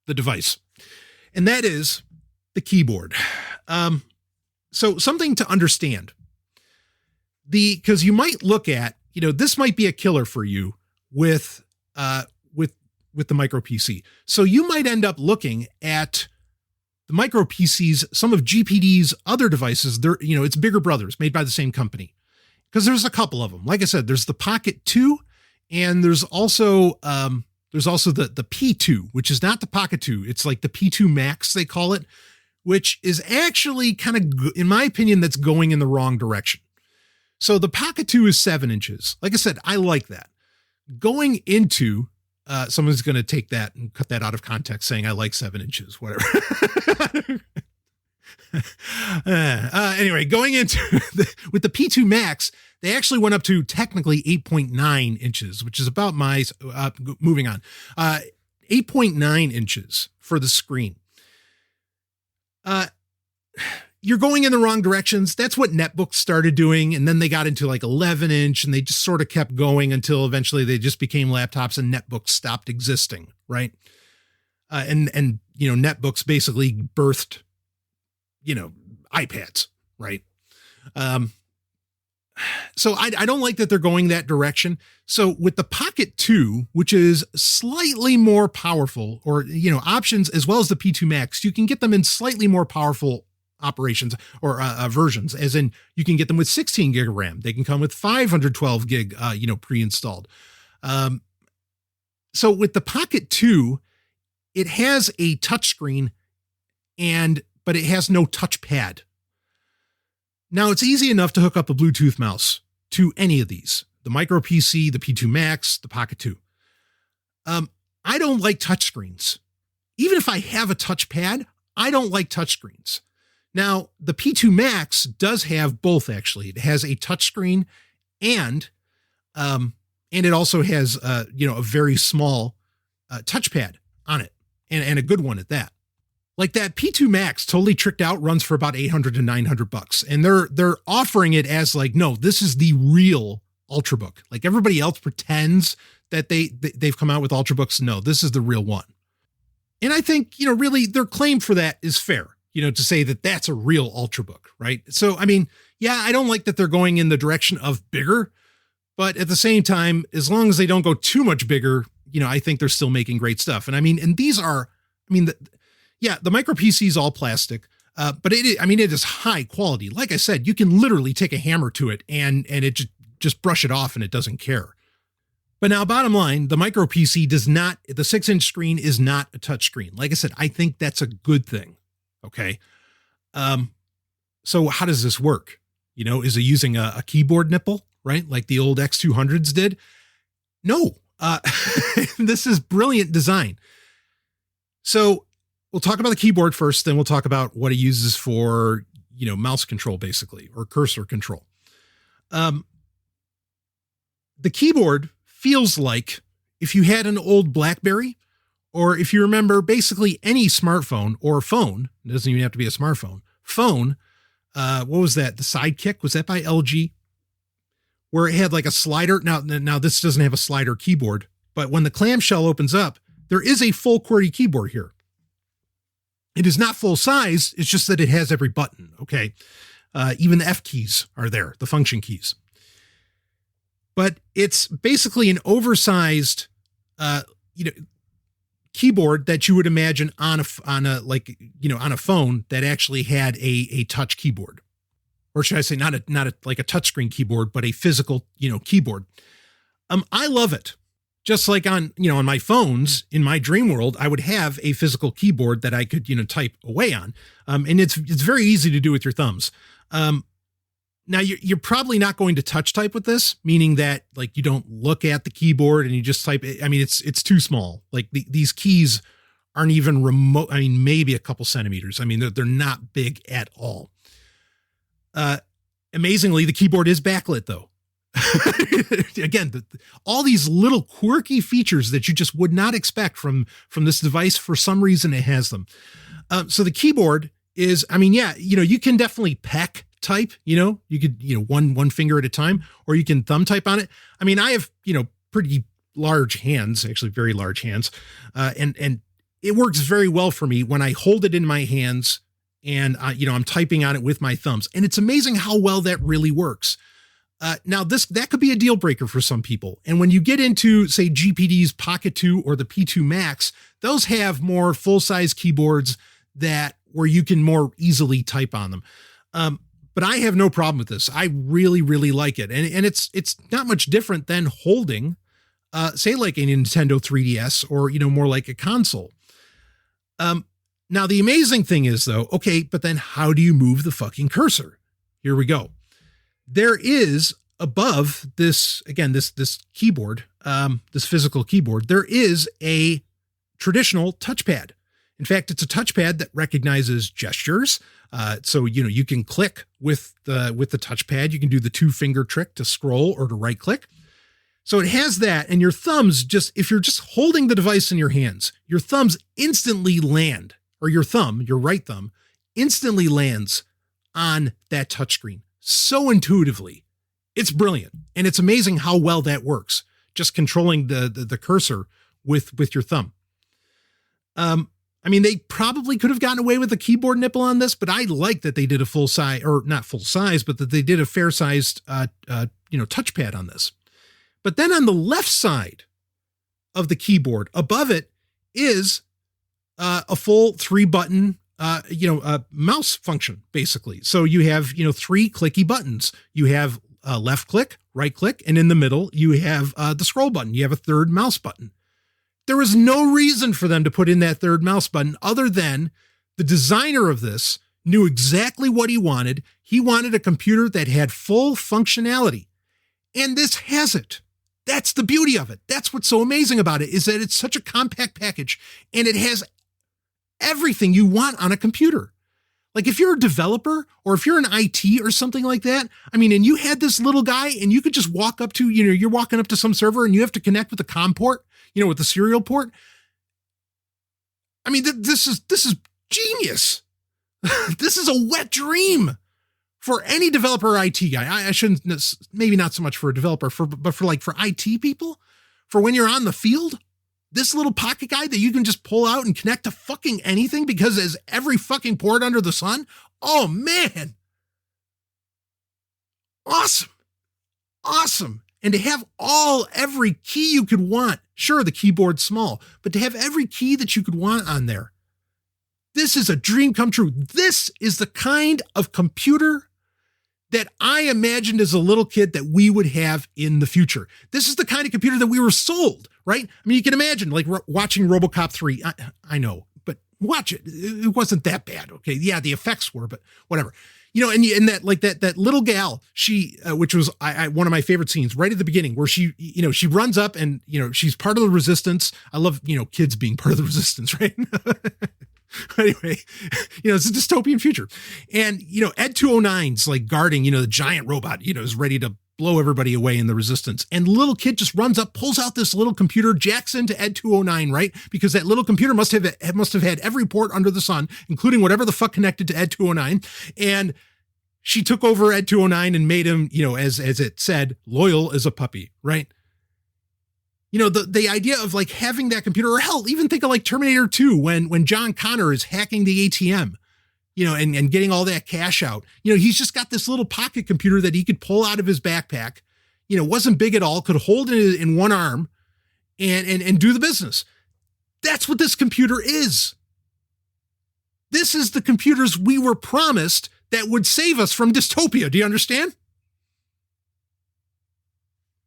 the device. And that is the keyboard. So something to understand. Because you might look at, this might be a killer for you with the micro PC. So you might end up looking at the micro PCs, some of GPD's other devices. They're, it's bigger brothers made by the same company. Because there's a couple of them. Like I said, there's the Pocket 2, and there's also the P2, which is not the Pocket 2. It's like the P2 Max, they call it, which is actually kind of, in my opinion, that's going in the wrong direction. So the Pocket 2 is 7 inches. Like I said, I like that. Going into, someone's going to take that and cut that out of context saying I like 7 inches, whatever. Anyway, going into with the P2 Max, they actually went up to technically 8.9 inches, which is about my, moving on, 8.9 inches for the screen. You're going in the wrong directions. That's what netbooks started doing. And then they got into like 11 inch and they just sort of kept going until eventually they just became laptops and netbooks stopped existing. Right. And netbooks basically birthed, iPads. Right. So I don't like that they're going that direction. So with the Pocket 2, which is slightly more powerful, or, options as well as the P2 Max, you can get them in slightly more powerful operations or versions, as in you can get them with 16 gig of RAM. They can come with 512 gig, pre-installed. So with the Pocket 2, it has a touchscreen but it has no touchpad. Now it's easy enough to hook up a Bluetooth mouse to any of these, the micro PC, the P2 Max, the Pocket 2. I don't like touchscreens. Even if I have a touchpad, I don't like touchscreens. Now, the P2 Max does have both, actually. It has a touchscreen and it also has, a very small touchpad on it and a good one at that. Like that P2 Max, totally tricked out, runs for about $800 to $900. And they're offering it as like, no, this is the real Ultrabook. Like everybody else pretends that they've come out with Ultrabooks. No, this is the real one. And I think, really their claim for that is fair. To say that that's a real Ultrabook, right? So, I mean, yeah, I don't like that they're going in the direction of bigger, but at the same time, as long as they don't go too much bigger, I think they're still making great stuff. And I mean, and these are, the micro PC is all plastic, but it is high quality. Like I said, you can literally take a hammer to it and it just brush it off and it doesn't care. But now, bottom line, the micro PC the 6-inch screen is not a touch screen. Like I said, I think that's a good thing. Okay. So how does this work? Is it using a keyboard nipple, right? Like the old X200s did? No. This is brilliant design. So we'll talk about the keyboard first, then we'll talk about what it uses for, mouse control basically, or cursor control. The keyboard feels like if you had an old BlackBerry, or if you remember basically any smartphone or phone, it doesn't even have to be a smartphone, phone, what was that? The Sidekick, was that by LG? Where it had like a slider. Now this doesn't have a slider keyboard, but when the clamshell opens up, there is a full QWERTY keyboard here. It is not full size. It's just that it has every button. Okay. Even the F keys are there, the function keys. But it's basically an oversized, keyboard that you would imagine on a phone that actually had a touch keyboard, or should I say not a like a touchscreen keyboard, but a physical, keyboard. I love it. Just like on my phones in my dream world, I would have a physical keyboard that I could, type away on. And it's very easy to do with your thumbs. Now you're probably not going to touch type with this, meaning that like you don't look at the keyboard and you just type it. I mean, it's too small. Like these keys aren't even remote. I mean, maybe a couple centimeters. I mean, they're not big at all. Amazingly, the keyboard is backlit though. Again, all these little quirky features that you just would not expect from this device. For some reason, it has them. So the keyboard is, I mean, yeah, you can definitely peck type, you could, one finger at a time, or you can thumb type on it. I mean, I have, pretty large hands, actually very large hands. And it works very well for me when I hold it in my hands and, I'm typing on it with my thumbs. And it's amazing how well that really works. Now that could be a deal breaker for some people. And when you get into, say, GPD's Pocket 2 or the P2 Max, those have more full-size keyboards where you can more easily type on them. But I have no problem with this. I really, really like it. And it's not much different than holding, say, like a Nintendo 3DS or, more like a console. Now, the amazing thing is, though, okay, but then how do you move the fucking cursor? Here we go. There is above this, again, this keyboard, this physical keyboard, there is a traditional touchpad. In fact, it's a touchpad that recognizes gestures. So, you can click with the touchpad. You can do the 2-finger trick to scroll or to right click. So it has that, and your thumbs if you're just holding the device in your hands, your thumbs instantly land, or your right thumb instantly lands on that touchscreen so intuitively. It's brilliant. And it's amazing how well that works. Just controlling the cursor with your thumb. I mean, they probably could have gotten away with a keyboard nipple on this, but I like that they did a full size, or not full size, but that they did a fair sized, touchpad on this. But then on the left side of the keyboard, above it is a full 3-button, mouse function, basically. So you have, 3 clicky buttons. You have left click, right click, and in the middle, you have the scroll button. You have a third mouse button. There was no reason for them to put in that third mouse button other than the designer of this knew exactly what he wanted. He wanted a computer that had full functionality. And this has it. That's the beauty of it. That's what's so amazing about it, is that it's such a compact package and it has everything you want on a computer. Like if you're a developer or if you're an IT or something like that, I mean, and you had this little guy and you could just walk up to, you're walking up to some server and you have to connect with the COM port, with the serial port. I mean, this is genius. This is a wet dream for any developer or IT guy. I shouldn't, maybe not so much for a developer, but for IT people, for when you're on the field, this little pocket guy that you can just pull out and connect to fucking anything because there's every fucking port under the sun. Oh man. Awesome. And to have every key you could want. Sure, the keyboard's small, but to have every key that you could want on there. This is a dream come true. This is the kind of computer that I imagined as a little kid that we would have in the future. This is the kind of computer that we were sold, right? I mean, you can imagine like watching RoboCop 3. I know, but watch it. It wasn't that bad. Okay. Yeah, the effects were, but whatever. And that like that little gal, she, which was one of my favorite scenes right at the beginning where she runs up and, she's part of the resistance. I love, kids being part of the resistance, right? Anyway, it's a dystopian future. And, Ed 209's like guarding, the giant robot, is ready to blow everybody away in the resistance. And the little kid just runs up, pulls out this little computer, jacks into Ed 209, right? Because that little computer must have had every port under the sun, including whatever the fuck connected to Ed 209. And she took over Ed 209 and made him, as it said, loyal as a puppy, right? The idea of like having that computer, or hell, even think of like Terminator 2 when John Connor is hacking the ATM, and getting all that cash out. He's just got this little pocket computer that he could pull out of his backpack, wasn't big at all, could hold it in one arm and do the business. That's what this computer is. This is the computers we were promised that would save us from dystopia. Do you understand?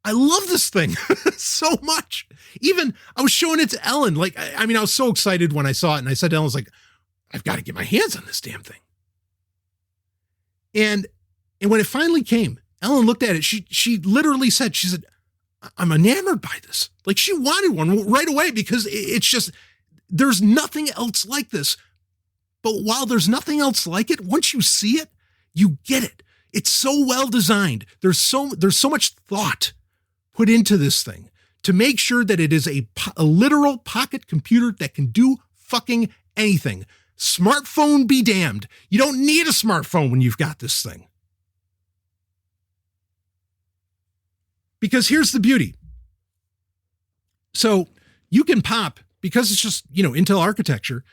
I love this thing so much. Even I was showing it to Ellen. Like, I was so excited when I saw it, and I said to Ellen, I was like, I've got to get my hands on this damn thing. And when it finally came, Ellen looked at it. She literally said, I'm enamored by this. Like she wanted one right away because it's just There's nothing else like this. But while there's nothing else like it, once you see it, you get it. It's so well designed. There's so much thought put into this thing to make sure that it is a literal pocket computer that can do fucking anything. Smartphone be damned. You don't need a smartphone when you've got this thing. Because here's the beauty. So you can pop, because it's just, Intel architecture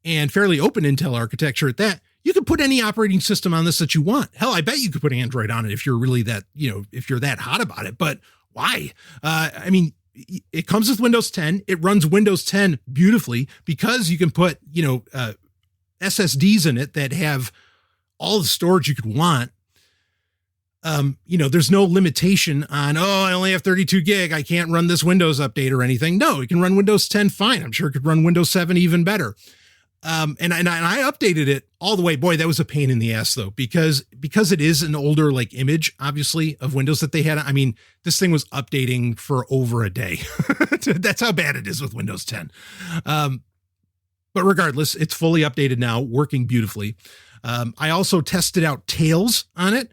and fairly open Intel architecture at that, you can put any operating system on this that you want. Hell, I bet you could put Android on it if you're really that, if you're that hot about it. But why? It comes with Windows 10. It runs Windows 10 beautifully because you can put, SSDs in it that have all the storage you could want. There's no limitation on, I only have 32 gig. I can't run this Windows update or anything. No, it can run Windows 10 fine. I'm sure it could run Windows 7 even better. And I updated it all the way. Boy, that was a pain in the ass though, because it is an older image, obviously, of Windows that they had. I mean, this thing was updating for over a day. That's how bad it is with Windows 10. But regardless, it's fully updated now, working beautifully. I also tested out Tails on it.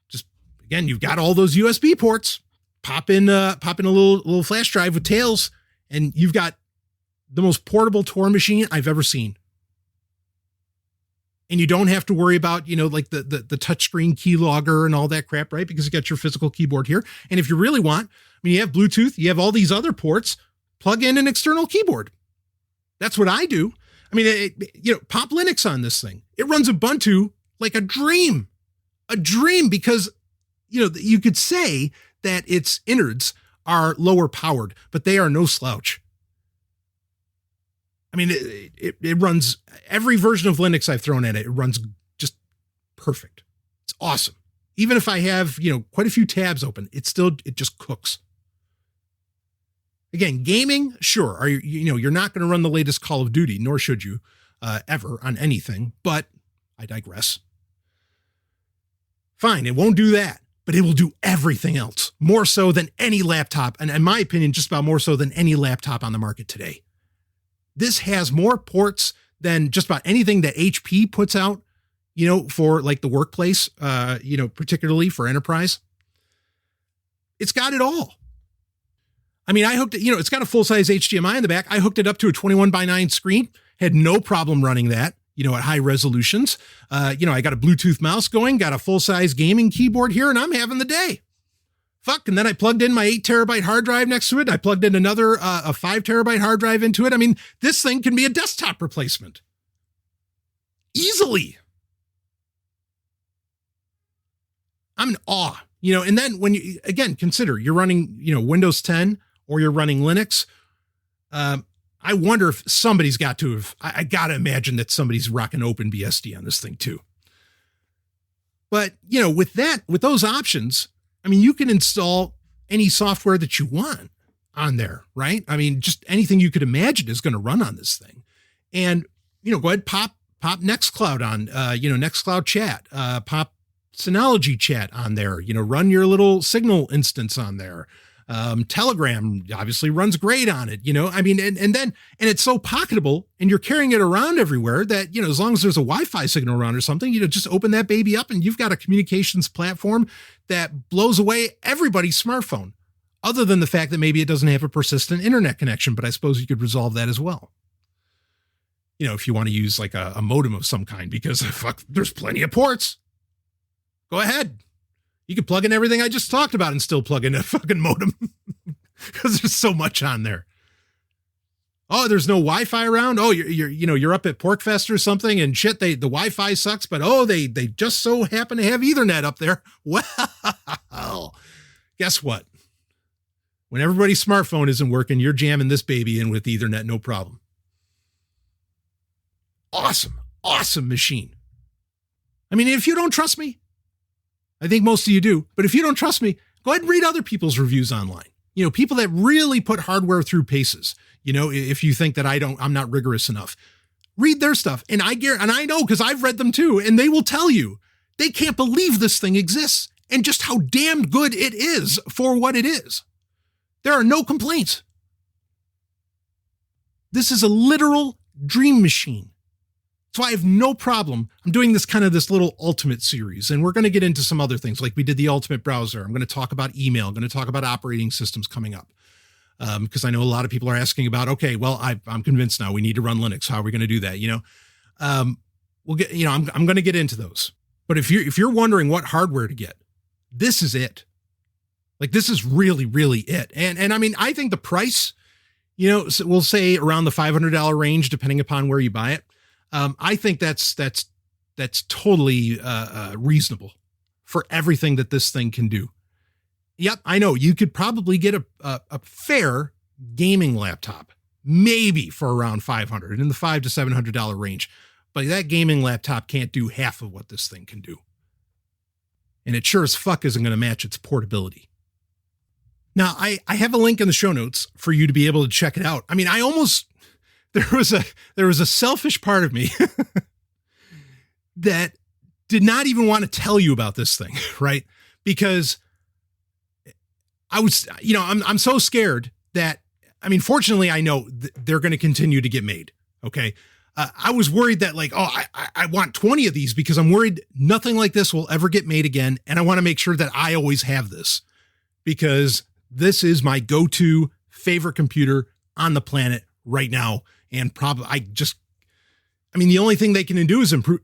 Just again, you've got all those USB ports. Pop in a little flash drive with Tails, and you've got the most portable Tor machine I've ever seen. And you don't have to worry about, the touchscreen keylogger and all that crap, right? Because you got your physical keyboard here. And if you really want, you have Bluetooth, you have all these other ports, plug in an external keyboard. That's what I do. Pop Linux on this thing. It runs Ubuntu like a dream because, you could say that its innards are lower powered, but they are no slouch. It runs every version of Linux I've thrown at it. It runs just perfect. It's awesome. Even if I have, quite a few tabs open, it just cooks. Again, gaming, sure. You're not going to run the latest Call of Duty, nor should you ever on anything, but I digress. Fine. It won't do that, but it will do everything else more so than any laptop. And in my opinion, just about more so than any laptop on the market today. This has more ports than just about anything that HP puts out, for the workplace, particularly for enterprise. It's got it all. I hooked it, it's got a full-size HDMI in the back. I hooked it up to a 21:9 screen, had no problem running that, at high resolutions. I got a Bluetooth mouse going, got a full-size gaming keyboard here, and I'm having the day. Fuck, and then I plugged in my 8 terabyte hard drive next to it. I plugged in another a 5 terabyte hard drive into it. This thing can be a desktop replacement. Easily. I'm in awe. And then when you, again, consider you're running, Windows 10 or you're running Linux. I wonder if somebody's got to have, I got to imagine that somebody's rocking OpenBSD on this thing too. But, with those options, you can install any software that you want on there, right? Just anything you could imagine is going to run on this thing. And, go ahead, pop Nextcloud on, Nextcloud chat, pop Synology chat on there, run your little Signal instance on there. Telegram obviously runs great on it, and it's so pocketable and you're carrying it around everywhere that, as long as there's a Wi-Fi signal around or something, just open that baby up and you've got a communications platform that blows away everybody's smartphone, other than the fact that maybe it doesn't have a persistent internet connection, but I suppose you could resolve that as well. If you want to use a modem of some kind, because there's plenty of ports. Go ahead. You can plug in everything I just talked about and still plug in a fucking modem because there's so much on there. Oh, there's no Wi-Fi around. Oh, you're up at PorcFest or something and shit. The Wi-Fi sucks, but they just so happen to have Ethernet up there. Well, guess what? When everybody's smartphone isn't working, you're jamming this baby in with Ethernet, no problem. Awesome machine. If you don't trust me, I think most of you do, but if you don't trust me, go ahead and read other people's reviews online. People that really put hardware through paces. If you think that I'm not rigorous enough, read their stuff. And I know because I've read them too, and they will tell you they can't believe this thing exists and just how damn good it is for what it is. There are no complaints. This is a literal dream machine. So I have no problem. I'm doing this little ultimate series, and we're going to get into some other things like we did the ultimate browser. I'm going to talk about email. I'm going to talk about operating systems coming up. Because I know a lot of people are asking about, okay, well, I'm convinced now we need to run Linux. How are we going to do that? We'll get, I'm going to get into those. But if you're wondering what hardware to get, this is it. Like, this is really, really it. And I mean, I think the price, we'll say around the $500 range, depending upon where you buy it. I think that's totally reasonable for everything that this thing can do. Yep, I know you could probably get a fair gaming laptop, maybe for around $500 in the $500 to $700 range, but that gaming laptop can't do half of what this thing can do, and it sure as fuck isn't going to match its portability. Now, I have a link in the show notes for you to be able to check it out. I mean, there was a selfish part of me that did not even want to tell you about this thing, right? Because I was, I'm so scared that, I mean, fortunately, I know they're going to continue to get made. Okay. I was worried that I want 20 of these because I'm worried nothing like this will ever get made again. And I want to make sure that I always have this because this is my go-to favorite computer on the planet right now. And probably the only thing they can do is improve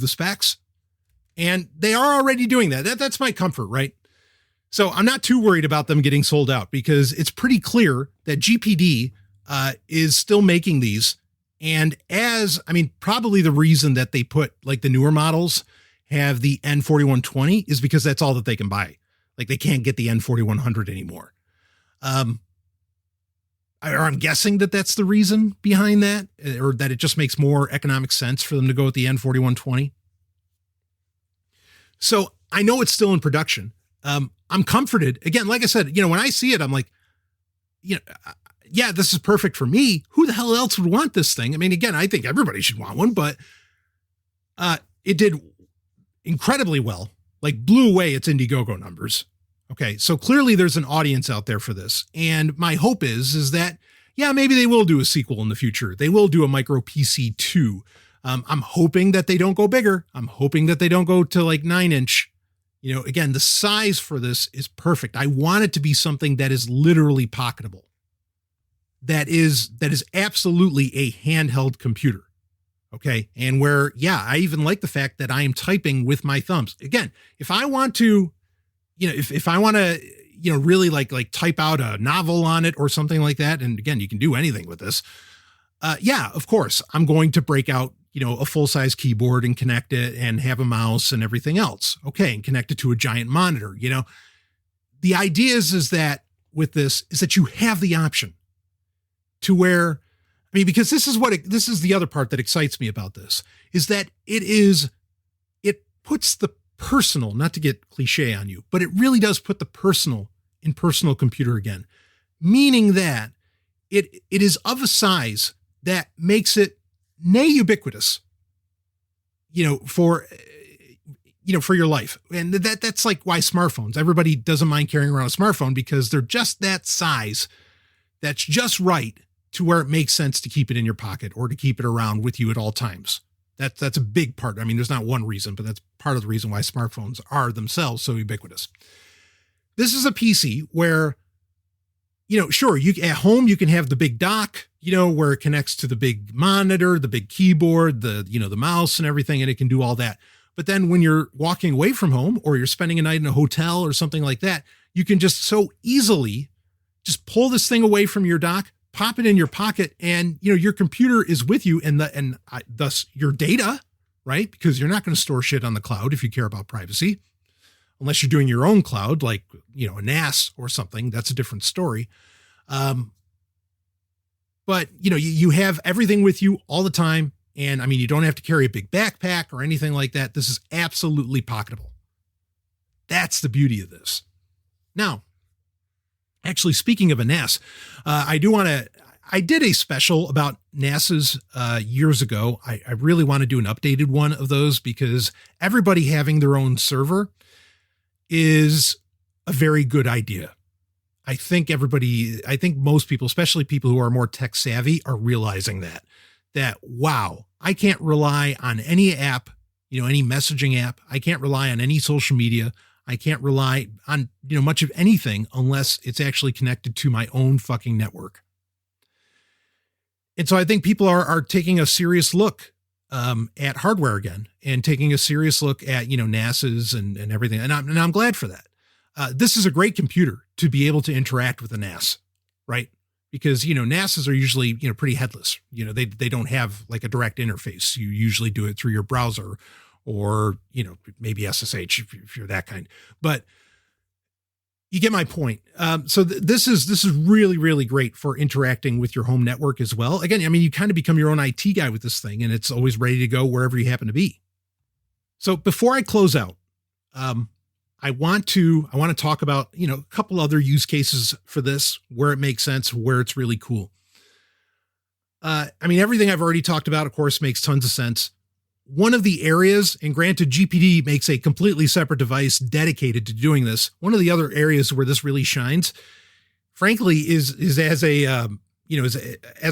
the specs, and they are already doing that. That's my comfort, right? So I'm not too worried about them getting sold out because it's pretty clear that GPD is still making these. And probably the reason that they put like the newer models have the N4120 is because that's all that they can buy. Like they can't get the N4100 anymore. I'm guessing that that's the reason behind that, or that it just makes more economic sense for them to go with the N4120. So I know it's still in production. I'm comforted. Again, like I said, when I see it, I'm like, yeah, this is perfect for me. Who the hell else would want this thing? I mean, again, I think everybody should want one, but it did incredibly well, like blew away its Indiegogo numbers. Okay, so clearly there's an audience out there for this. And my hope is that, yeah, maybe they will do a sequel in the future. They will do a micro PC 2. I'm hoping that they don't go bigger. I'm hoping that they don't go to like 9-inch. Again, the size for this is perfect. I want it to be something that is literally pocketable. That is absolutely a handheld computer. Okay. And where, yeah, I even like the fact that I am typing with my thumbs. Again, if I want to, if I want to, really like type out a novel on it or something like that. And again, you can do anything with this. Yeah, of course, I'm going to break out, a full-size keyboard and connect it and have a mouse and everything else. Okay. And connect it to a giant monitor. The idea is that with this is that you have the option to where, because this is the other part that excites me about this is that it puts the personal, not to get cliche on you, but it really does put the personal in personal computer again, meaning that it is of a size that makes it ubiquitous, for your life. And that's like why smartphones, everybody doesn't mind carrying around a smartphone because they're just that size. That's just right to where it makes sense to keep it in your pocket or to keep it around with you at all times. That's a big part. I mean, there's not one reason, but that's part of the reason why smartphones are themselves so ubiquitous. This is a PC where, sure, at home, you can have the big dock, where it connects to the big monitor, the big keyboard, the mouse and everything, and it can do all that. But then when you're walking away from home or you're spending a night in a hotel or something like that, you can just so easily just pull this thing away from your dock, pop it in your pocket, and your computer is with you, and thus your data, right? Because you're not going to store shit on the cloud if you care about privacy, unless you're doing your own cloud, like a NAS or something. That's a different story. But you have everything with you all the time, and you don't have to carry a big backpack or anything like that. This is absolutely pocketable. That's the beauty of this. Now, actually, speaking of a NAS, I did a special about NASs years ago. I really want to do an updated one of those because everybody having their own server is a very good idea. I think most people, especially people who are more tech savvy, are realizing that, wow, I can't rely on any app, any messaging app. I can't rely on any social media. I can't rely on, much of anything unless it's actually connected to my own fucking network. And so I think people are taking a serious look at hardware again and taking a serious look at, NAS's and everything. And I'm glad for that. This is a great computer to be able to interact with a NAS, right? Because, NASs are usually, pretty headless. They don't have like a direct interface. You usually do it through your browser or, maybe SSH if you're that kind, but you get my point. So this is really, really great for interacting with your home network as well. Again, you kind of become your own IT guy with this thing, and it's always ready to go wherever you happen to be. So before I close out, I want to talk about, a couple other use cases for this, where it makes sense, where it's really cool. Everything I've already talked about, of course, makes tons of sense. One of the areas, and granted, GPD makes a completely separate device dedicated to doing this. One of the other areas where this really shines, frankly, is as a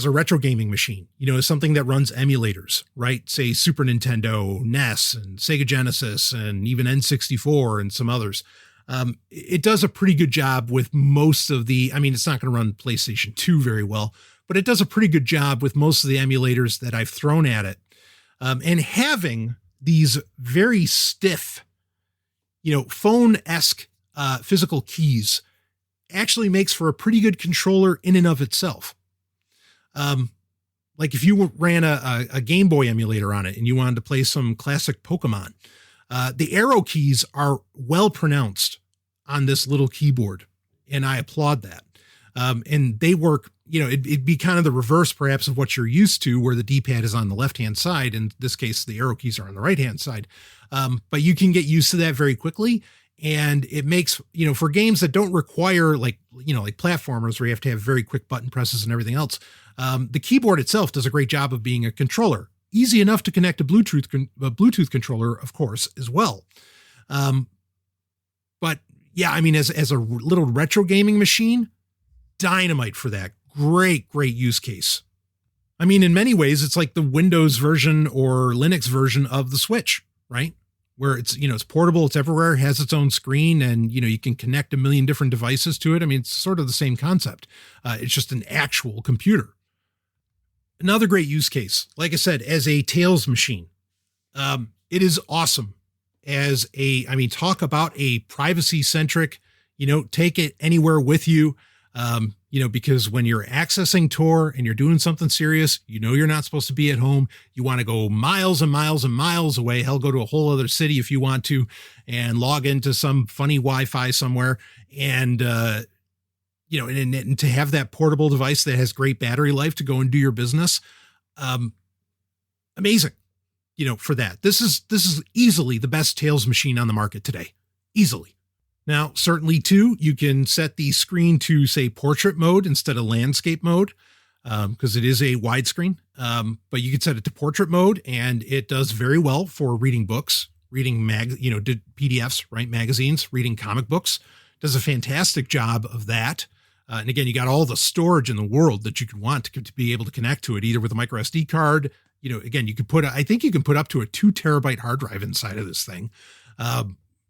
retro gaming machine, as something that runs emulators, right? Say Super Nintendo, NES, and Sega Genesis, and even N64 and some others. It does a pretty good job with most of the, it's not going to run PlayStation 2 very well, but it does a pretty good job with most of the emulators that I've thrown at it. And having these very stiff, phone-esque physical keys actually makes for a pretty good controller in and of itself. Like if you ran a Game Boy emulator on it and you wanted to play some classic Pokemon, the arrow keys are well pronounced on this little keyboard, and I applaud that. And they work, it'd be kind of the reverse perhaps of what you're used to, where the D-pad is on the left-hand side. In this case, the arrow keys are on the right-hand side. But you can get used to that very quickly. And it makes, for games that don't require like platformers where you have to have very quick button presses and everything else, the keyboard itself does a great job of being a controller. Easy enough to connect a Bluetooth controller, of course, as well. But yeah, as a little retro gaming machine, dynamite for that. Great use case. In many ways, it's like the Windows version or Linux version of the Switch, right? Where it's, it's portable, it's everywhere, has its own screen, and, you can connect a million different devices to it. It's sort of the same concept. It's just an actual computer. Another great use case, like I said, as a Tails machine. It is awesome as talk about a privacy-centric, take it anywhere with you. Because when you're accessing Tor and you're doing something serious, you're not supposed to be at home. You want to go miles and miles and miles away. Hell, go to a whole other city if you want to, and log into some funny Wi-Fi somewhere. And, and to have that portable device that has great battery life to go and do your business. Amazing, for that. This is easily the best Tails machine on the market today. Easily. Now, certainly, too, you can set the screen to, say, portrait mode instead of landscape mode, because it is a widescreen. But you can set it to portrait mode, and it does very well for reading books, reading PDFs, right? Magazines, reading comic books. Does a fantastic job of that. And again, you got all the storage in the world that you could want to be able to connect to it, either with a micro SD card. Again, you could I think you can put up to a 2 terabyte hard drive inside of this thing.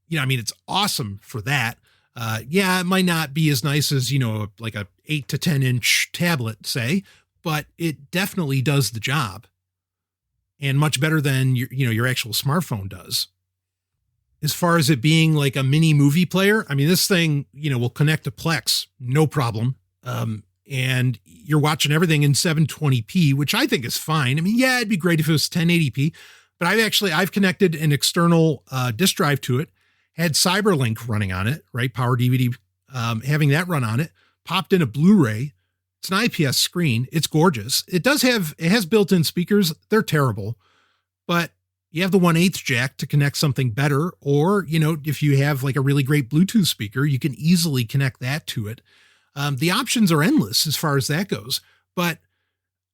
It's awesome for that. It might not be as nice as, like a 8 to 10 inch tablet, say, but it definitely does the job, and much better than your actual smartphone does. As far as it being like a mini movie player, this thing, will connect to Plex, no problem. And you're watching everything in 720p, which I think is fine. It'd be great if it was 1080p, but I've connected an external disk drive to it. Had Cyberlink running on it, right? Power DVD, having that run on it, popped in a Blu-ray. It's an IPS screen. It's gorgeous. It has built-in speakers. They're terrible, but you have the 1/8 jack to connect something better. Or, if you have like a really great Bluetooth speaker, you can easily connect that to it. The options are endless as far as that goes, but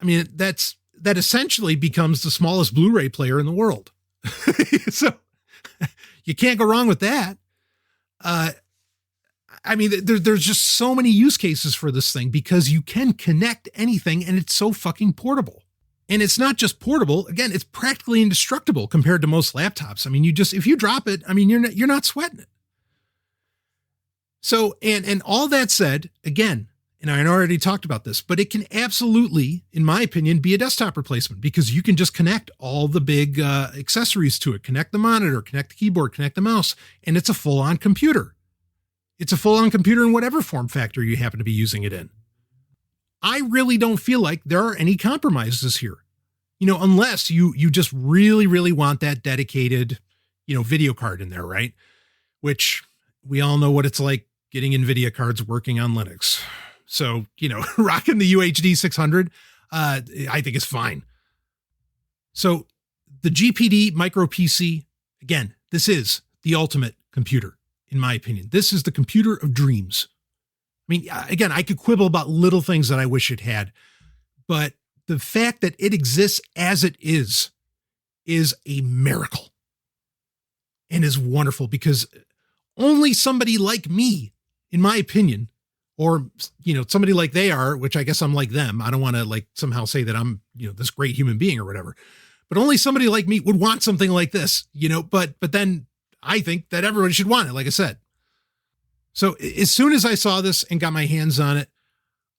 that essentially becomes the smallest Blu-ray player in the world. So you can't go wrong with that. I mean, there's just so many use cases for this thing because you can connect anything and it's so fucking portable. And it's not just portable. Again, it's practically indestructible compared to most laptops. I mean, if you drop it, I mean, you're not sweating it. So, and all that said, again, and I already talked about this, but it can absolutely, in my opinion, be a desktop replacement because you can just connect all the big accessories to it, connect the monitor, connect the keyboard, connect the mouse, and it's a full-on computer. It's a full-on computer in whatever form factor you happen to be using it in. I really don't feel like there are any compromises here, unless you just really, really want that dedicated, video card in there, right? Which we all know what it's like getting NVIDIA cards working on Linux. So, rocking the UHD 600, I think is fine. So the GPD Micro PC, again, this is the ultimate computer, in my opinion. This is the computer of dreams. I mean, again, I could quibble about little things that I wish it had, but the fact that it exists as it is a miracle and is wonderful because only somebody like me, in my opinion, or, somebody like they are, which I guess I'm like them. I don't want to somehow say that I'm, this great human being or whatever, but only somebody like me would want something like this, but then I think that everybody should want it. Like I said. So as soon as I saw this and got my hands on it,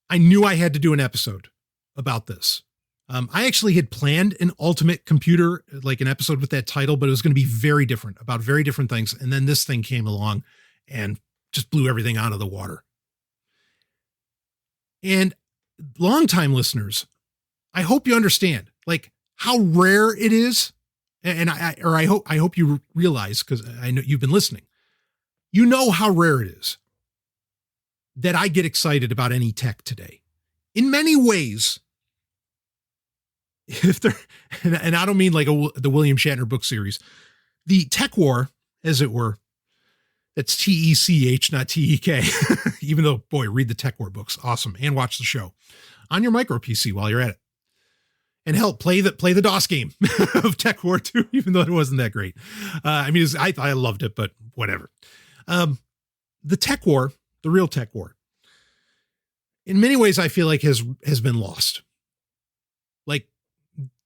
I knew I had to do an episode about this. I actually had planned an ultimate computer, like an episode with that title, but it was going to be very different about very different things. And then this thing came along and just blew everything out of the water. And longtime listeners, I hope you understand how rare it is. And I hope you realize, because I know you've been listening, how rare it is that I get excited about any tech today. In many ways, and I don't mean the William Shatner book series, the tech war, as it were, that's TECH, not TEK, even though, boy, read the tech war books. Awesome. And watch the show on your micro PC while you're at it. And hell, play the DOS game of Tech War 2, even though it wasn't that great. I loved it, but whatever. The tech war, the real tech war, in many ways, I feel like has been lost.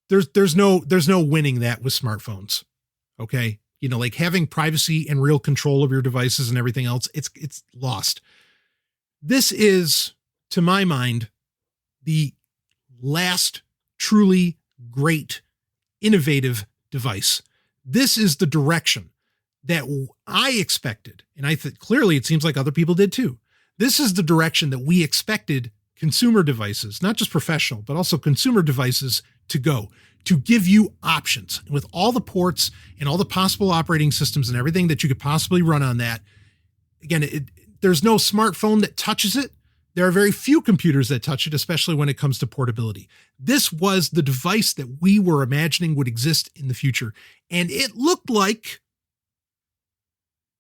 There's no winning that with smartphones. Okay. Having privacy and real control of your devices and everything else, it's lost. This is, to my mind, the last truly great, innovative device. This is the direction that I expected. And clearly it seems like other people did too. This is the direction that we expected consumer devices, not just professional, but also consumer devices to go, to give you options. And with all the ports and all the possible operating systems and everything that you could possibly run on that, again, there's no smartphone that touches it. There are very few computers that touch it, especially when it comes to portability. This was the device that we were imagining would exist in the future. And it looked like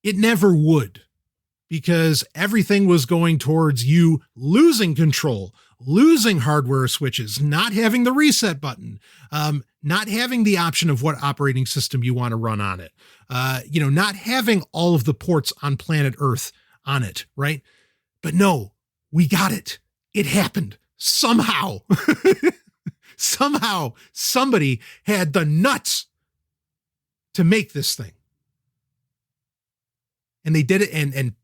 it never would, because everything was going towards you losing control, losing hardware switches, not having the reset button, not having the option of what operating system you want to run on it, not having all of the ports on planet Earth on it, right? But no, we got it. It happened somehow. Somehow somebody had the nuts to make this thing. And they did it, and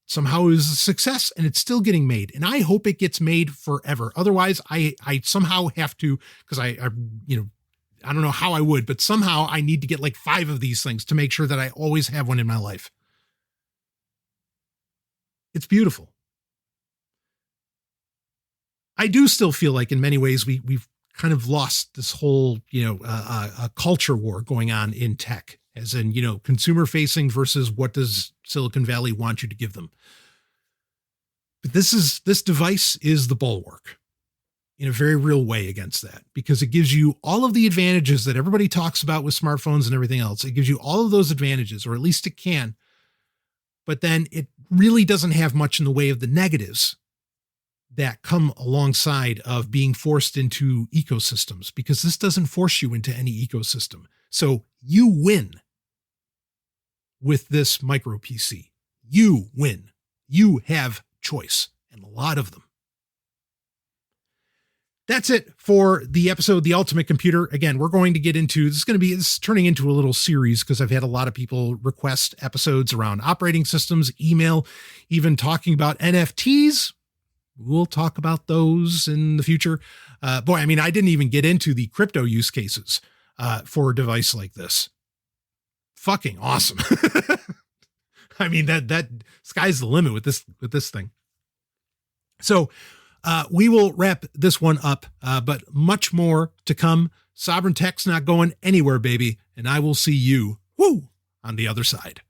somehow it was a success, and it's still getting made. And I hope it gets made forever. Otherwise, I somehow have to, because I don't know how I would, but somehow I need to get 5 of these things to make sure that I always have one in my life. It's beautiful. I do still feel like in many ways we've kind of lost this whole, a culture war going on in tech, as in, consumer facing versus what does Silicon Valley want you to give them. But this device is the bulwark in a very real way against that, because it gives you all of the advantages that everybody talks about with smartphones and everything else. It gives you all of those advantages, or at least it can, but then it really doesn't have much in the way of the negatives that come alongside of being forced into ecosystems, because this doesn't force you into any ecosystem. So you win with this micro PC. You win. You have choice, and a lot of them. That's it for the episode, The Ultimate Computer. Again, we're going to get into, this is turning into a little series because I've had a lot of people request episodes around operating systems, email, even talking about NFTs. We'll talk about those in the future. I didn't even get into the crypto use cases for a device like this. Fucking awesome. I mean, that sky's the limit with this thing. So we will wrap this one up, but much more to come. Sovryn Tech's not going anywhere, baby. And I will see you on the other side.